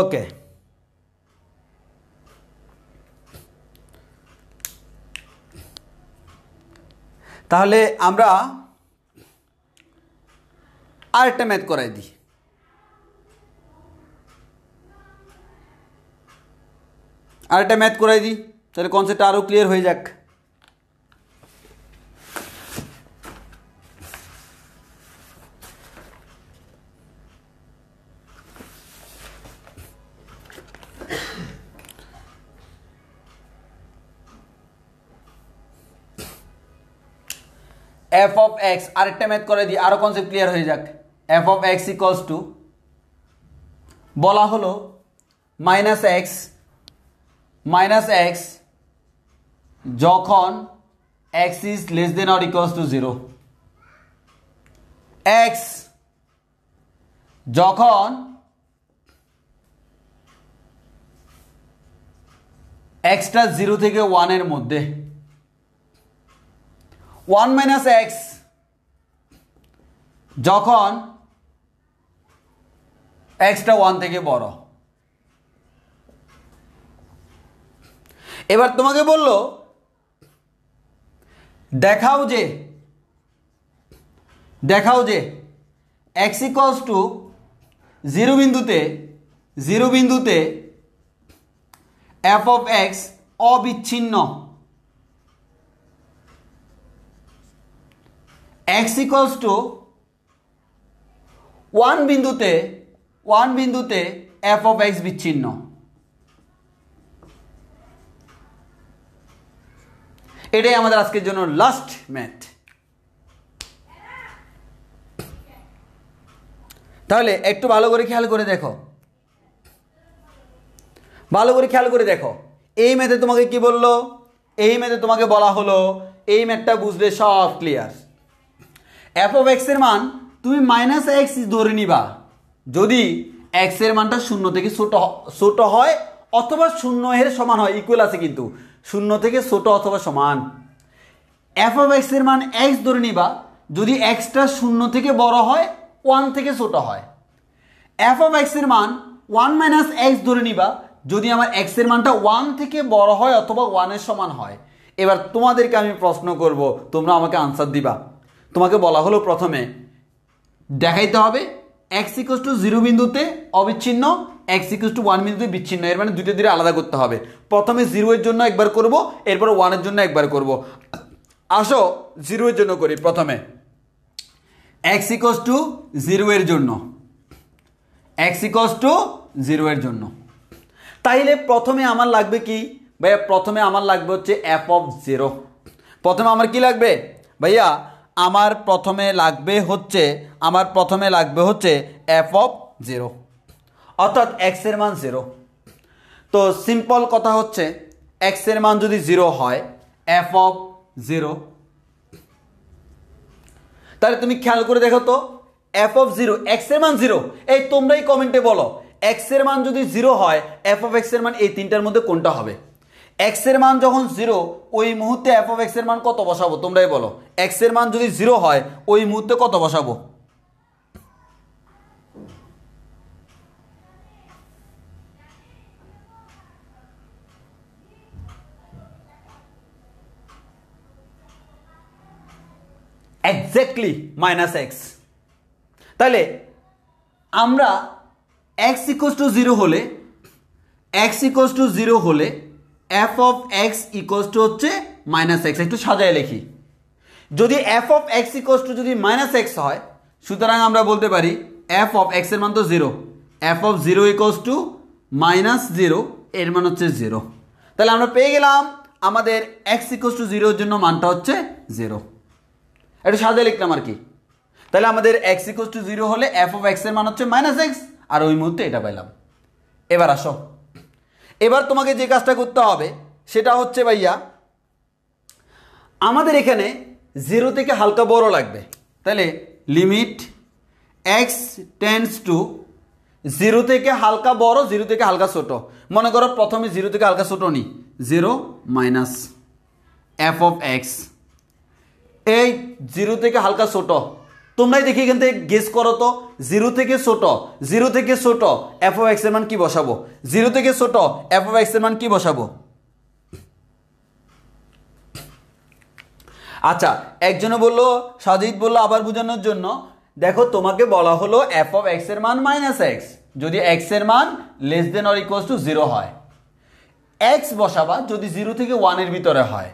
S1: ওকে, তাহলে আমরা আরেকটা ম্যাথ করাই দিই। আরেকটা ম্যাথ করাই দিই, তাহলে কনসেপ্টটা আরও ক্লিয়ার হয়ে যাক। এফ অফ এক্স, আরেকটা ম্যাথ করে দিই আরো কনসেপ্ট ক্লিয়ার হয়ে যাক। F of x equals two, বলা হলো মাইনাস এক্স যখন x is less then or equals to 0। X যখন এক্সটা 0 থেকে 1 এর মধ্যে, 1 মাইনাস এক্স যখন এক্সটা 1 থেকে বড়। এবার তোমাকে বললো দেখাও যে এক্স ইকুয়ালস টু 0 বিন্দুতে এফ অফ এক্স অবিচ্ছিন্ন। এক্স ইকুয়ালস টু 1 বিন্দুতে এফ অফ এক্স বিচ্ছিন্ন। এটাই আমাদের আজকের জন্য লাস্ট ম্যাথ। তাহলে একটু ভালো করে খেয়াল করে দেখো, এই ম্যাথে তোমাকে কি বললো? এই ম্যাথে তোমাকে বলা হলো এই ম্যাথটা বুঝলে সব ক্লিয়ার। এফ অফ এক্স এর মান তুমি মাইনাস এক্স ধরে নিবা যদি এক্স এর মানটা 0 থেকে ছোট হয় অথবা 0 এর সমান হয়, ইকুয়াল আছে কিন্তু 0 থেকে ছোট অথবা সমান। এফ অফ এক্স এর মান এক্স ধরে নিবা যদি এক্সটা 0 থেকে বড় হয় 1 থেকে ছোট হয়। এফ অফ এক্স এর মান 1 মাইনাস এক্স ধরে নিবা যদি আমার এক্স এর মানটা 1 থেকে বড় হয় অথবা 1 এর সমান হয়। এবার তোমাদেরকে আমি প্রশ্ন করব, তোমরা আমাকে আনসার দিবা। তোমাকে বলা হলো প্রথমে দেখাইতে হবে এক্স ইকুয়ালস টু 0 বিন্দুতে অবিচ্ছিন্ন, এক্স ইকুয়ালস টু 1 বিন্দুতে বিচ্ছিন্ন। এর মানে দুটো আলাদা করতে হবে। প্রথমে 0 এর জন্য একবার করব, এরপর 1 এর জন্য একবার করব। আসো 0 এর জন্য করি। প্রথমে এক্স ইকুয়ালস টু 0 এর জন্য, এক্স ইকুয়ালস টু 0 এর জন্য, তাইলে প্রথমে আমার লাগবে কি? ভাইয়া প্রথমে আমার লাগবে হচ্ছে এফ অফ জিরো। প্রথমে আমার কি লাগবে ভাইয়া? আমার প্রথমে লাগবে হচ্ছে এফ অফ জিরো, অর্থাৎ এক্স এর মান জিরো। তো সিম্পল কথা হচ্ছে এক্স এর মান যদি জিরো হয় এফ অফ জিরো, তাহলে তুমি খেয়াল করে দেখো তো এফ অফ জিরো, এক্স এর মান জিরো। এই তোমরাই কমেন্টে বলো এক্স এর মান যদি জিরো হয় এফ অফ এক্স এর মান এই তিনটার মধ্যে কোনটা হবে? এক্স এর মান যখন জিরো ওই মুহূর্তে এফ অফ এক্স এর মান কত বসাবো? তোমরাই বলো। এক্স এর মান যদি জিরো হয় ওই মুহূর্তে কত বসাবো? Exactly minus x. তাহলে আমরা এক্স ইকুয়ালস টু জিরো হলে F of x equals two হচ্ছে মাইনাস এক্স। একটু সাজায় লিখি, যদি F of x equals two যদি মাইনাস এক্স হয়, সুতরাং আমরা বলতে পারি এফ অফ এক্স এর মান তো zero, F of zero equals to minus zero, এর মান হচ্ছে জিরো। তাহলে আমরা পেয়ে গেলাম আমাদের এক্স ইকুয়ালস টু জিরোর জন্য মানটা হচ্ছে জিরো। একটু সাজায় লিখলাম আর কি। তাহলে আমাদের এক্স ইকুয়ালস টু জিরো হলে এফ অফ এক্স এর মান হচ্ছে মাইনাস এক্স, আর ওই মুহূর্তে এটা পেলাম। এবার আসো, এবার তোমাকে যে কাজটা করতে হবে সেটা হচ্ছে ভাইয়া আমাদের এখানে জিরো থেকে হালকা বড় লাগবে। তাহলে limit x tends to zero থেকে হালকা বড়, জিরো থেকে হালকা ছোট। মনে করো প্রথমে জিরো থেকে হালকা ছোট নিই, zero minus F of x. এই জিরো থেকে হালকা ছোট, তোমরাই দেখি এখান থেকে গেস করো তো, জিরো থেকে ছোট এফ অফ এক্স এর মান কি বসাবো? জিরো থেকে ছোট এফ অফ এক্স এর মান কি বসাবো? আচ্ছা, একজনে বললো, সাজিদ বললো আবার বোঝানোর জন্য, দেখো তোমাকে বলা হলো এফ অফ এক্স এর মান মাইনাস এক্স যদি এক্স এর মান less than or equals two zero হয়। এক্স বসাবা যদি জিরো থেকে ওয়ানের ভিতরে হয়,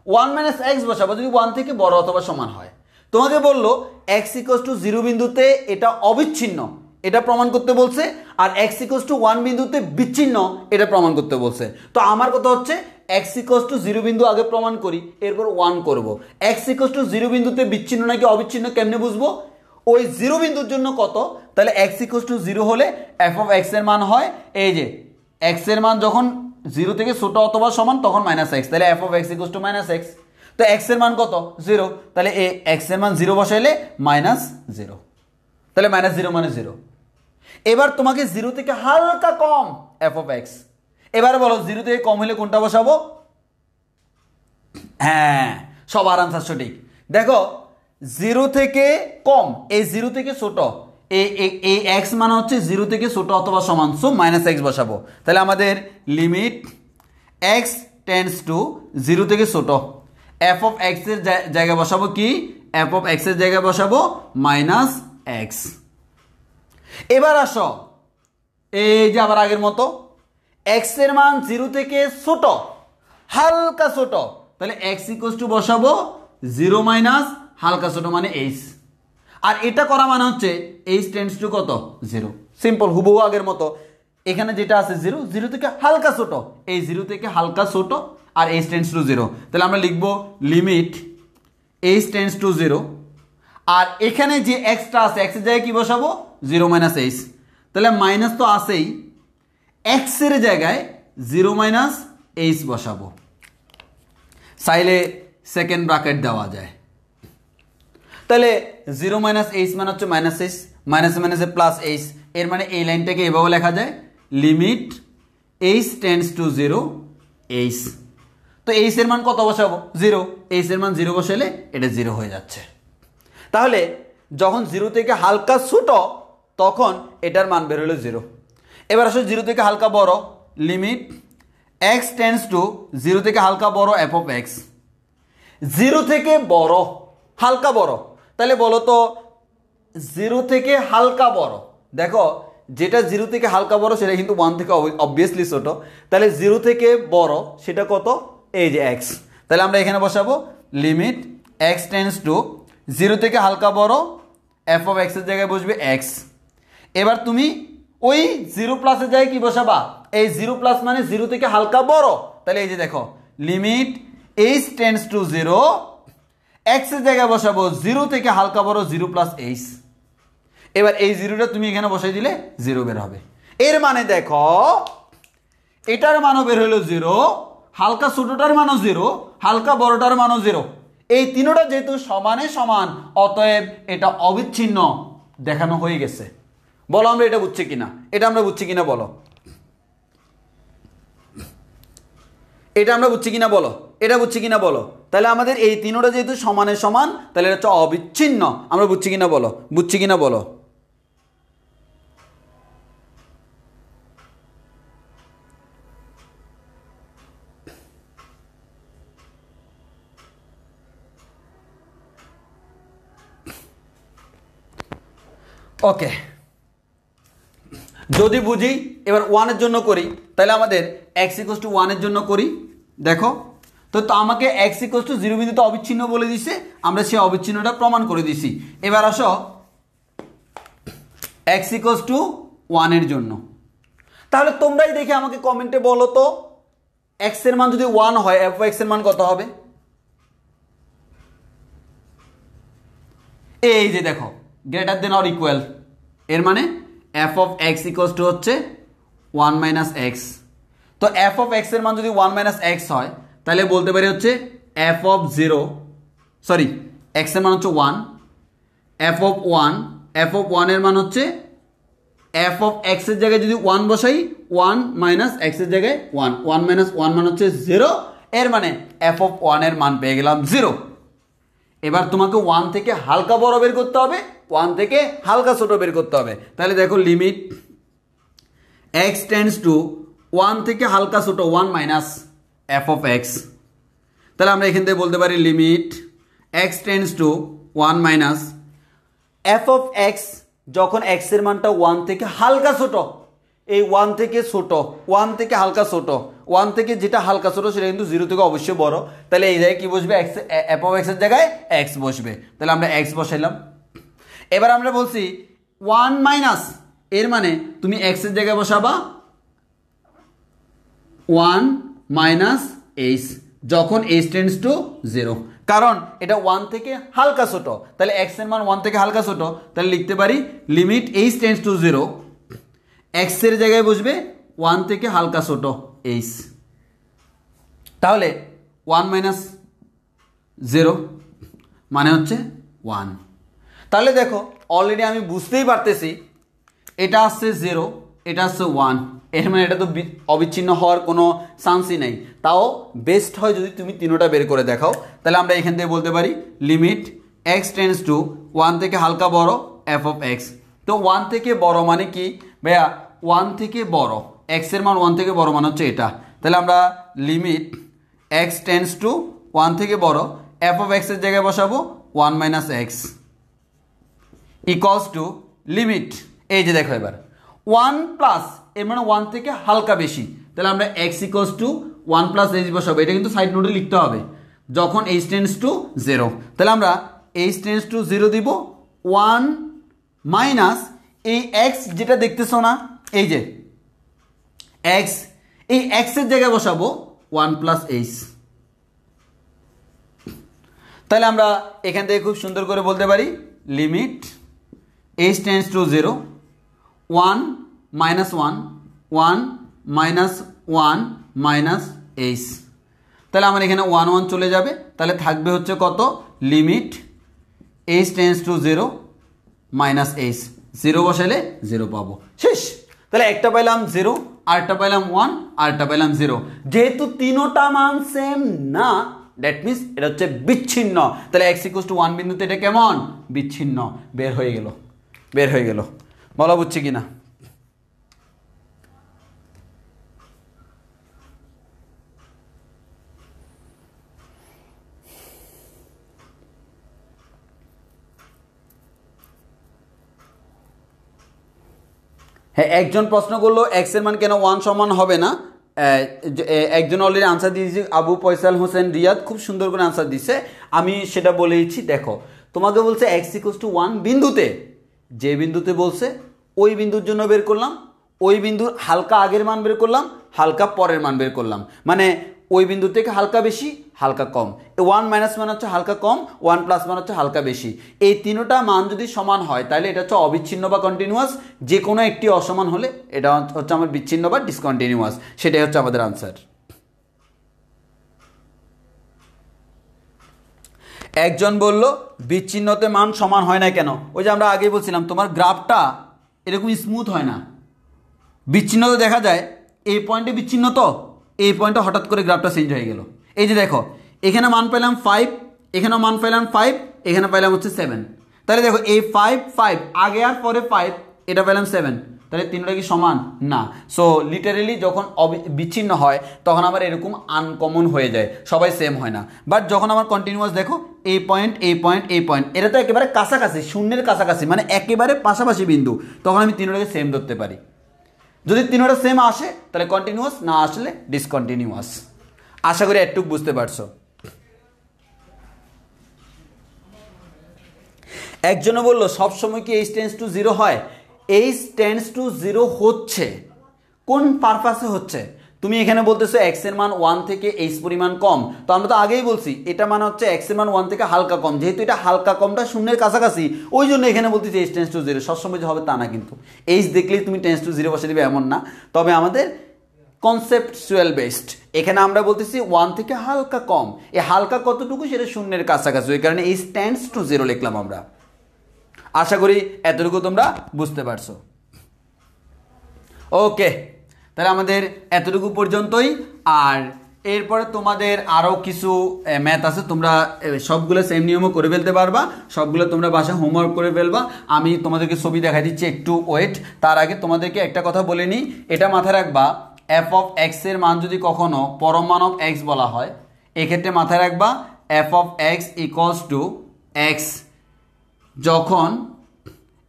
S1: ওয়ান মাইনাস এক্স বসাবা যদি ওয়ান থেকে বড় অথবা সমান হয়। তোমাকে বললো এক্স ইকুয়ালস টু জিরো বিন্দুতে এটা অবিচ্ছিন্ন, এটা প্রমাণ করতে বলছে, আর এক্স ইকুয়ালস টু ওয়ান বিন্দুতে বিচ্ছিন্ন, এটা প্রমাণ করতে বলছে। তো আমার কথা হচ্ছে এক্স ইকুয়ালস টু জিরো বিন্দু আগে প্রমাণ করি, এরপর ওয়ান করব। এক্স ইকুয়ালস টু জিরো বিন্দুতে বিচ্ছিন্ন নাকি অবিচ্ছিন্ন কেমনে বুঝবো? ওই জিরো বিন্দুর জন্য কত? তাহলে এক্স ইকুয়ালস টু জিরো হলে এফ অফ এক্স এর মান হয় এই যে এক্স এর মান যখন জিরো থেকে ছোট অথবা সমান তখন মাইনাস এক্স, তাহলে f of x equals two minus x. তো এক্স এর মান কত? জিরো, তাহলে এই এক্স এর মান জিরো বসাইলে মাইনাস জিরো, তাহলে মাইনাস জিরো মানে জিরো। এবার তোমাকে জিরো থেকে হালকা কম এফ অফ এক্স, এবার বলো জিরো থেকে কম হলে কোনটা বসাবো? হ্যাঁ, সবার আনসার সঠিক। দেখো জিরো থেকে কম, এই জিরো থেকে ছোট, এই এক্স মানে হচ্ছে জিরো থেকে ছোট অথবা সমান, সো মাইনাস এক্স বসাবো। তাহলে আমাদের limit x tends to zero থেকে ছোট, এফ অফ এক্স এর জায়গায় বসাবো কি? এফ অফ এক্স এর জায়গায় বসাবো মাইনাস এক্স। এবার আসো, এই যে আবার আগের মতো এক্স এর মান জিরো থেকে ছোট, হালকা ছোট, তাহলে এক্স ইকুয়ালস টু বসাবো জিরো মাইনাস হালকা ছোট মানে এইচ। আর এটা করা মানে হচ্ছে এইচ টেন্ডস টু কত? জিরো। সিম্পল, হুবহু আগের মতো। এখানে যেটা আছে জিরো, জিরো থেকে হালকা ছোট, এই জিরো থেকে হালকা ছোট, আর এইচ টেন্ডস টু জিরো। তাহলে আমরা লিখবো limit h tends to zero, আর এখানে যে এক্সটা আছে এক্স এর জায়গায় কি বসাবো? Zero minus h. তাহলে মাইনাস তো আছেই, এক্স এর জায়গায় জিরো মাইনাস এইচ বসাবো। চাইলে সেকেন্ড ব্র্যাকেট দেওয়া যায়। তাহলে জিরো মাইনাস এইচ মানে হচ্ছে মাইনাস এইচ, মাইনাসে মাইনাসে প্লাস এইচ, এর মানে এই লাইনটাকে এভাবে লেখা যায় limit h tends to zero H. তো এইচ এর মান কত বসাবো? জিরো। এইচ এর মান জিরো বসাইলে এটা জিরো হয়ে যাচ্ছে। তাহলে যখন জিরো থেকে হালকা ছোট তখন এটার মান বের হলো জিরো। এবার আসলে জিরো থেকে হালকা বড়, limit x tends to zero থেকে হালকা বড় এফ অফ এক্স। জিরো থেকে বড়, হালকা বড়, তাহলে বলো তো জিরো থেকে হালকা বড়, দেখো যেটা জিরো থেকে হালকা বড় সেটা কিন্তু ওয়ান থেকে অবভিয়াসলি ছোট, তাহলে জিরো থেকে বড় সেটা কত? এই যে এক্স। তাহলে আমরা এখানে বসাবো limit x tends to zero থেকে হালকা বড় এফ অফ এক্স এর জায়গায় বসবে এক্স। এবার তুমি ওই জিরো প্লাসের জায়গায় কি বসাবা? এই জিরো প্লাস মানে জিরো থেকে হালকা বড়, তাহলে এই যে দেখো limit h tends to 0, x এর জায়গায় বসাবো 0 থেকে হালকা বড় 0 প্লাস এইচ। এবার এই জিরোটা তুমি এখানে বসাই দিলে 0 বের হবে। এর মানে দেখো এটার মানও বের হলো 0, হালকা ছোটটার মানও 0, হালকা বড়টার মানও 0। এই তিনটা যেহেতু সমানে সমান, অতএব এটা অবিচ্ছিন্ন দেখানো হয়ে গেছে। বলো আমরা এটা বুঝছি কিনা, এটা আমরা বুঝছি কিনা বলো, এটা আমরা বুঝছি কিনা বলো, এটা বুঝছি কিনা বলো। তাহলে আমাদের এই তিনটা যেহেতু সমানে সমান, তাহলে এটা হচ্ছে অবিচ্ছিন্ন। আমরা বুঝছি কিনা বলো, বুঝছি কিনা বলো। ওকে, যদি বুঝি এবার 1 এর জন্য করি, তাহলে আমাদের x ইকুয়াল টু 1 এর জন্য করি। দেখো তো আমাকে x ইকুয়াল টু 0 বিন্দুতে অবিচ্ছিন্ন বলে দিছে, আমরা সেই অবিচ্ছিন্নটা প্রমাণ করে দিছি। এবার আসো x ইকুয়াল টু 1 এর জন্য। তাহলে তোমরাই দেখে আমাকে কমেন্টে বলো তো x এর মান যদি 1 হয় f of x এর মান কত হবে? এই যে দেখো গ্রেটার দেন অর ইকুয়াল, এর মানে f of x equal to হচ্ছে 1 মাইনাস এক্স। তো f of x এর মান যদি 1 মাইনাস এক্স হয়, তাহলে বলতে পারি হচ্ছে f of 0, সরি x এর মান হচ্ছে 1, f of 1 এর মান হচ্ছে f of x এর জায়গায় যদি 1 বসাই 1 মাইনাস x এর জায়গায় 1, 1 মাইনাস 1 মান হচ্ছে 0, এর মানে f of 1 এর মান পেয়ে গেলাম 0। এবার তোমাকে 1 থেকে হালকা বড় বের করতে হবে, 1 থেকে হালকা ছোট বের করতে হবে। তাহলে দেখো লিমিট x টেন্ডস টু 1 থেকে হালকা ছোট 1 মাইনাস f of x। তাহলে আমরা এখান থেকে বলতে পারি limit x tends to 1 minus f of x, যখন x এর মানটা 1 থেকে হালকা ছোট, এই 1 থেকে ছোট, 1 থেকে হালকা ছোট, 1 থেকে যেটা হালকা ছোট সেটা কিন্তু 0 থেকে অবশ্যই বড়। তাহলে এই জায়গায় কি বসবে? f of x এর জায়গায় x বসবে। তাহলে আমরা x বসাইলাম। এবার আমরা বলছি 1 মাইনাস, এর মানে তুমি x এর জায়গায় বসাবা 1 মাইনাস এইচ, যখন h টেন্ডস টু 0, কারণ এটা 1 থেকে হালকা ছোট। তাহলে x এর মান 1 থেকে হালকা ছোট, তাহলে লিখতে পারি limit h tends to 0, x এর জায়গায় বসবে 1 থেকে হালকা ছোট h। তাহলে 1 মাইনাস 0 মানে হচ্ছে 1। তাহলে দেখো অলরেডি আমি বুঝতেই পারতেছি এটা আসছে 0, এটা আসছে 1, এর মানে এটা তো অবিচ্ছিন্ন হওয়ার কোনো চান্সই নেই। তাও বেস্ট হয় যদি তুমি তিনোটা বের করে দেখাও। তাহলে আমরা এখান থেকে বলতে পারি লিমিট x টেন্ডস টু 1 থেকে হালকা বড় f of x। তো 1 থেকে বড় মানে কি ভাইয়া? 1 থেকে বড়, x এর মান 1 থেকে বড় মানে হচ্ছে এটা। তাহলে আমরা লিমিট x টেন্ডস টু 1 থেকে বড় f of x এর জায়গায় বসাবো 1 minus x equals to limit, এই যে দেখো এবার 1 প্লাস, এর মানে 1 থেকে হালকা বেশি। তাহলে আমরা x equals to 1 plus H বসাবো। এটা কিন্তু সাইড নোটে লিখতে হবে, যখন h টেন্ডস টু 0। তাহলে আমরা h টেন্ডস টু 0 দিব 1 মাইনাস এই x যেটা দেখতেছো না, এই যে x, এই x এর জায়গায় বসাবো 1 প্লাস এইচ। তাহলে আমরা এখান থেকে খুব সুন্দর করে বলতে পারি limit h tends to 0, 1 minus 1, 1 minus 1 minus h. তাহলে আমার এখানে 1 1 চলে যাবে, তাহলে থাকবে হচ্ছে কত? Limit h tends to 0 minus H. 0 বসালে 0 পাবো, শেষ। তাহলে একটা পাইলাম 0, আরেকটা পাইলাম 1, আরেকটা পাইলাম 0। যেহেতু তিনোটা মান সেম না, দ্যাট মিনস এটা হচ্ছে বিচ্ছিন্ন। তাহলে x ইকুয়াল টু 1 বিন্দুতে এটা কেমন? বিচ্ছিন্ন। বের হয়ে গেল, বের হয়ে গেল। বলা বুঝছি কিনা? হ্যাঁ, একজন প্রশ্ন করলো x এর মান কেন 1 সমান হবে না। একজন অলরেডি আনসার দিয়েছে, আবু ফয়সাল হোসেন রিয়াদ, খুব সুন্দর করে আনসার দিচ্ছে। আমি সেটা বলেইছি। দেখো তোমাকে বলছে x ইকুয়াল টু 1 বিন্দুতে, যে বিন্দুতে বলছে ওই বিন্দুর জন্য বের করলাম, ওই বিন্দুর হালকা আগের মান বের করলাম, হালকা পরের মান বের করলাম। মানে ওই বিন্দু থেকে হালকা বেশি হালকা কম, 1 মাইনাস মান হচ্ছে হালকা কম, 1 প্লাস মান হচ্ছে হালকা বেশি। এই তিনটা মান যদি সমান হয় তাহলে এটা হচ্ছে অবিচ্ছিন্ন বা কন্টিনিউয়াস, যে কোনো একটি অসমান হলে এটা হচ্ছে আমার বিচ্ছিন্ন বা ডিসকন্টিনিউয়াস। সেটাই হচ্ছে আমাদের আনসার। একজন বলল বিচ্ছিন্নতে মান সমান হয় না কেন? ওই যে আমরা আগেই বলছিলাম তোমার গ্রাফটা এরকম স্মুথ হয় না, বিচ্ছিন্নতা দেখা যায় এই পয়েন্টে বিচ্ছিন্ন, তো এই পয়েন্টে হঠাৎ করে গ্রাফটা চেঞ্জ হয়ে গেল। এই যে দেখো এখানে মান পেলাম 5, এখানেও মান পেলাম 5, এখানে পেলাম হচ্ছে 7। তাহলে দেখো এই 5 5 আগে আর পরে 5, এটা পেলাম 7, তাহলে তিনটা কি সমান না? সো লিটারেলি যখন বিচ্ছিন্ন হয় তখন আবার এরকম আনকমন হয়ে যায়, সবাই সেম হয় না। বাট যখন আমার কন্টিনিউয়াস দেখো এই পয়েন্ট এই পয়েন্ট এই পয়েন্ট, এটা তো একেবারে কাছাকাছি, শূন্যের কাছাকাছি, মানে একেবারে পাশাপাশি বিন্দু, তখন আমি তিনটাকে সেম ধরতে পারি। যদি তিনটা সেম আসে তাহলে কন্টিনিউয়াস, না আসলে ডিসকন্টিনিউয়াস। আশা করি একটুকু বুঝতে পারছো। একজনে বললো সবসময় কি এইচ টেন্ডস টু 0 হয়? এইচ টেন্ডস টু 0 হচ্ছে, কোন পারপাসে হচ্ছে? তুমি এখানে বলতেছো এক্স এর মান 1 থেকে এইচ পরিমাণ কম, তো আমরা তো আগেই বলছি এটা মানে হচ্ছে এক্স এর মান 1 থেকে হালকা কম, যেহেতু এটা হালকা কমটা শূন্যের কাছাকাছি, ওই জন্য এখানে বলতেছি এইচ টেন্ডস টু 0। সবসময় যে হবে তা না, কিন্তু এইচ দেখলেই তুমি টেন্ডস টু 0 বসে দিবে এমন না। তবে আমাদের কনসেপচুয়াল বেসড, এখানে আমরা বলতেছি 1 থেকে হালকা কম, এই হালকা কতটুকু সেটা শূন্যের কাছাকাছি, ওই কারণে এইচ টেন্ডস টু 0 লিখলাম আমরা। আশা করি এতটুকু তোমরা বুঝতে পারছো। ওকে, তাহলে আমাদের এতটুকু পর্যন্তই। আর এরপরে তোমাদের আরও কিছু ম্যাথ আছে, তোমরা সবগুলো সেম নিয়মও করে ফেলতে পারবা, সবগুলো তোমরা বাসায় হোমওয়ার্ক করে ফেলবা। আমি তোমাদেরকে ছবি দেখাই দিচ্ছি, একটু ওয়েট। তার আগে তোমাদেরকে একটা কথা বলে নিই, এটা মাথায় রাখবা, এফ অফ এক্স এর মান যদি কখনো পরম মান অফ এক্স বলা হয়, এক্ষেত্রে মাথায় রাখবা f of x equals to x যখন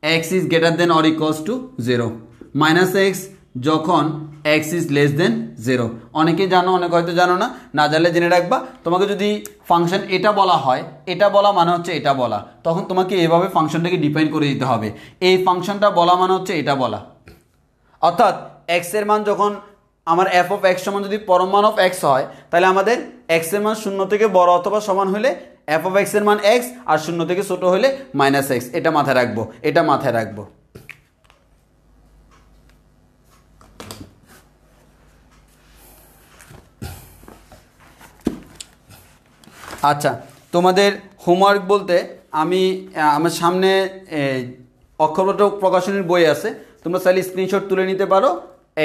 S1: x is greater than or equals to 0, minus x যখন এক্স ইজ লেস দেন 0। অনেকে জানো, অনেকে হয়তো জানো না, না জানলে জেনে রাখবা। তোমাকে যদি ফাংশন এটা বলা হয়, এটা বলা মানে হচ্ছে এটা বলা, তখন তোমাকে এভাবে ফাংশনটাকে ডিফাইন করে দিতে হবে। এই ফাংশনটা বলা মানে হচ্ছে এটা বলা, অর্থাৎ এক্স এর মান যখন আমার এফ অফ এক্স সমান যদি পরম মান অফ এক্স হয়, তাহলে আমাদের এক্স এর মান 0 থেকে বড় অথবা সমান হলে এফ অফ এক্স এর মান এক্স, আর 0 থেকে ছোট হলে মাইনাস এক্স। এটা মাথায় রাখবো, এটা মাথায় রাখবো। আচ্ছা, তোমাদের হোমওয়ার্ক বলতে আমি আমার সামনে অক্ষরপত্র প্রকাশনীর বই আছে, তোমরা চাইলে স্ক্রিনশট তুলে নিতে পারো,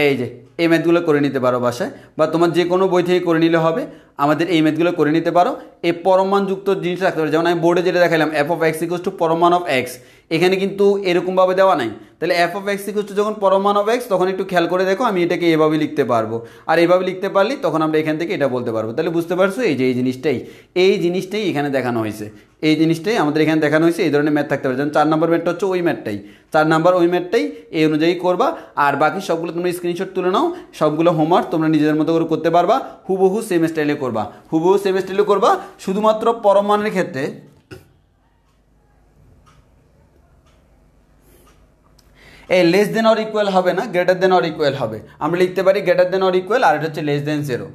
S1: এই যে এই ম্যাথগুলো করে নিতে পারো বাসায়, বা তোমার যে কোনো বই থেকে করে নিলে হবে। আমাদের এই ম্যাথগুলো করে নিতে পারো। এই পরমাণযুক্ত জিনিস রাখতে পারো, যেমন আমি বোর্ডে যেটা দেখালাম f of x equals to পরমান অফ এক্স, এখানে কিন্তু এরকমভাবে দেওয়া নাই। তাহলে f of x equals to যখন পরমান অফ এক্স, তখন একটু খেয়াল করে দেখো, আমি এটাকে এভাবে লিখতে পারবো, আর এইভাবে লিখতে পারলি তখন আমরা এখান থেকে এটা বলতে পারবো। তাহলে বুঝতে পারছো এই যে এই জিনিসটাই এখানে দেখানো হয়েছে, এই জিনিসটাই আমাদের এখানে দেখানো হয়েছে। এই ধরনের ম্যাথ থাকতে পারে, যেমন 4 নম্বর ম্যাথটা হচ্ছে ওই ম্যাথটাই, 4 নাম্বার ওই ম্যাথটাই এই অনুযায়ী করবা। আর বাকি সবগুলো তোমরা স্ক্রিনশট তুলে নাও, সবগুলো হোমওয়ার্ক তোমরা নিজেদের মতো করে করতে পারবা, হুবহু সেম স্টাইলে করবা, হুবহু সেম স্টাইলে করবা। শুধুমাত্র পরমাণের ক্ষেত্রে এই লেস দেন অর ইকুয়াল হবে না, গ্রেটার দেন অর ইকুয়াল হবে। আমরা লিখতে পারি গ্রেটার দেন অর ইকুয়াল, আর এটা হচ্ছে লেস দেন 0।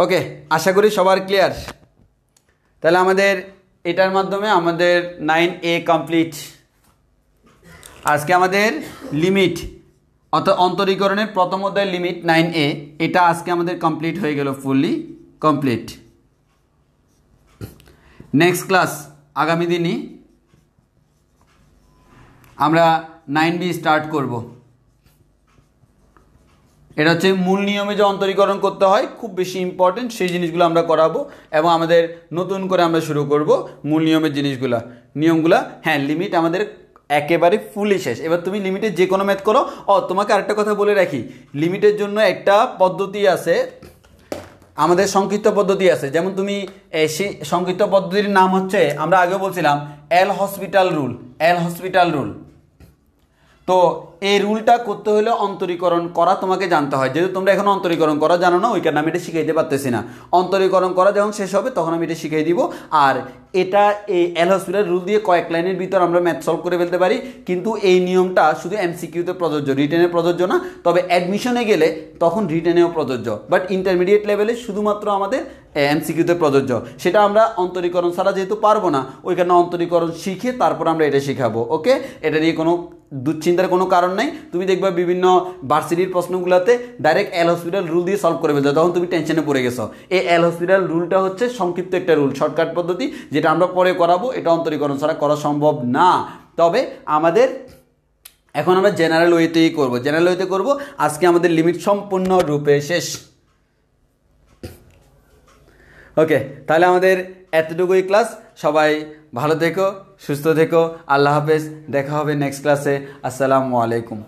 S1: ওকে, আশা করি সবার ক্লিয়ার। তাহলে আমাদের এটার মাধ্যমে আমাদের 9A কমপ্লিট। আজকে আমাদের লিমিট অর্থাৎ অন্তরীকরণের প্রথম অধ্যায়ের লিমিট 9A, এটা আজকে আমাদের কমপ্লিট হয়ে গেল, ফুললি কমপ্লিট। নেক্সট ক্লাস আগামী দিনই আমরা 9B স্টার্ট করব। এটা হচ্ছে মূল নিয়মে যে অন্তরীকরণ করতে হয়, খুব বেশি ইম্পর্টেন্ট, সেই জিনিসগুলো আমরা করাবো, এবং আমাদের নতুন করে আমরা শুরু করব মূল নিয়মের নিয়মগুলা। হ্যাঁ, লিমিট আমাদের একেবারে ফুলি শেষ। এবার তুমি লিমিটের যে কোনো ম্যাথ করো। তোমাকে আরেকটা কথা বলে রাখি, লিমিটের জন্য একটা পদ্ধতি আছে, আমাদের সংক্ষিপ্ত পদ্ধতি আছে। যেমন তুমি সেই সংক্ষিপ্ত পদ্ধতির নাম হচ্ছে, আমরা আগেও বলছিলাম এল হসপিটাল রুল। তো তো এই রুলটা করতে হলে অন্তরীকরণ করা তোমাকে জানতে হয়, যেহেতু তোমরা এখন অন্তরীকরণ করা জানো না, ওই কারণে আমি এটা শিখাইতে পারতেছি না। অন্তরীকরণ করা যখন শেষ হবে তখন আমি এটা শিখিয়ে দিব। আর এটা এই এল হসপিটাল রুল দিয়ে কয়েক লাইনের ভিতর আমরা ম্যাথ সলভ করে ফেলতে পারি, কিন্তু এই নিয়মটা শুধু এমসিকিউতে প্রযোজ্য, রিটেনে প্রযোজ্য না। তবে অ্যাডমিশনে গেলে তখন রিটেনেও প্রযোজ্য, বাট ইন্টারমিডিয়েট লেভেলে শুধুমাত্র আমাদের এমসিকিউতে প্রযোজ্য। সেটা আমরা অন্তরীকরণ ছাড়া যেহেতু পারবো না, ওই কারণে অন্তরীকরণ শিখে তারপর আমরা এটা শেখাবো। ওকে, এটা নিয়ে কোনো দুশ্চিন্তার কোনো কারণ নাই। তুমি দেখবা বিভিন্ন ভার্সিটির প্রশ্নগুলোতে ডাইরেক্ট এল হসপিটাল রুল দিয়ে সলভ করে ফেলছো, তখন তুমি টেনশনে পড়ে গেছো। এই এল হসপিটাল রুলটা হচ্ছে সংক্ষিপ্ত একটা রুল, শর্টকাট পদ্ধতি, যেটা আমরা পরে করাবো। এটা অন্তরীকরণ ছাড়া করা সম্ভব না। তবে আমাদের এখন আমরা জেনারেল ওয়েতেই করবো, জেনারেল ওয়েতে করবো। আজকে আমাদের লিমিট সম্পূর্ণ রূপে শেষ। ওকে, তাহলে আমাদের এতটুকুই ক্লাস। সবাই ভালো থেকো, সুস্থ থেকো, আল্লাহ হাফেজ, দেখা হবে নেক্সট ক্লাসে। আসসালামু আলাইকুম।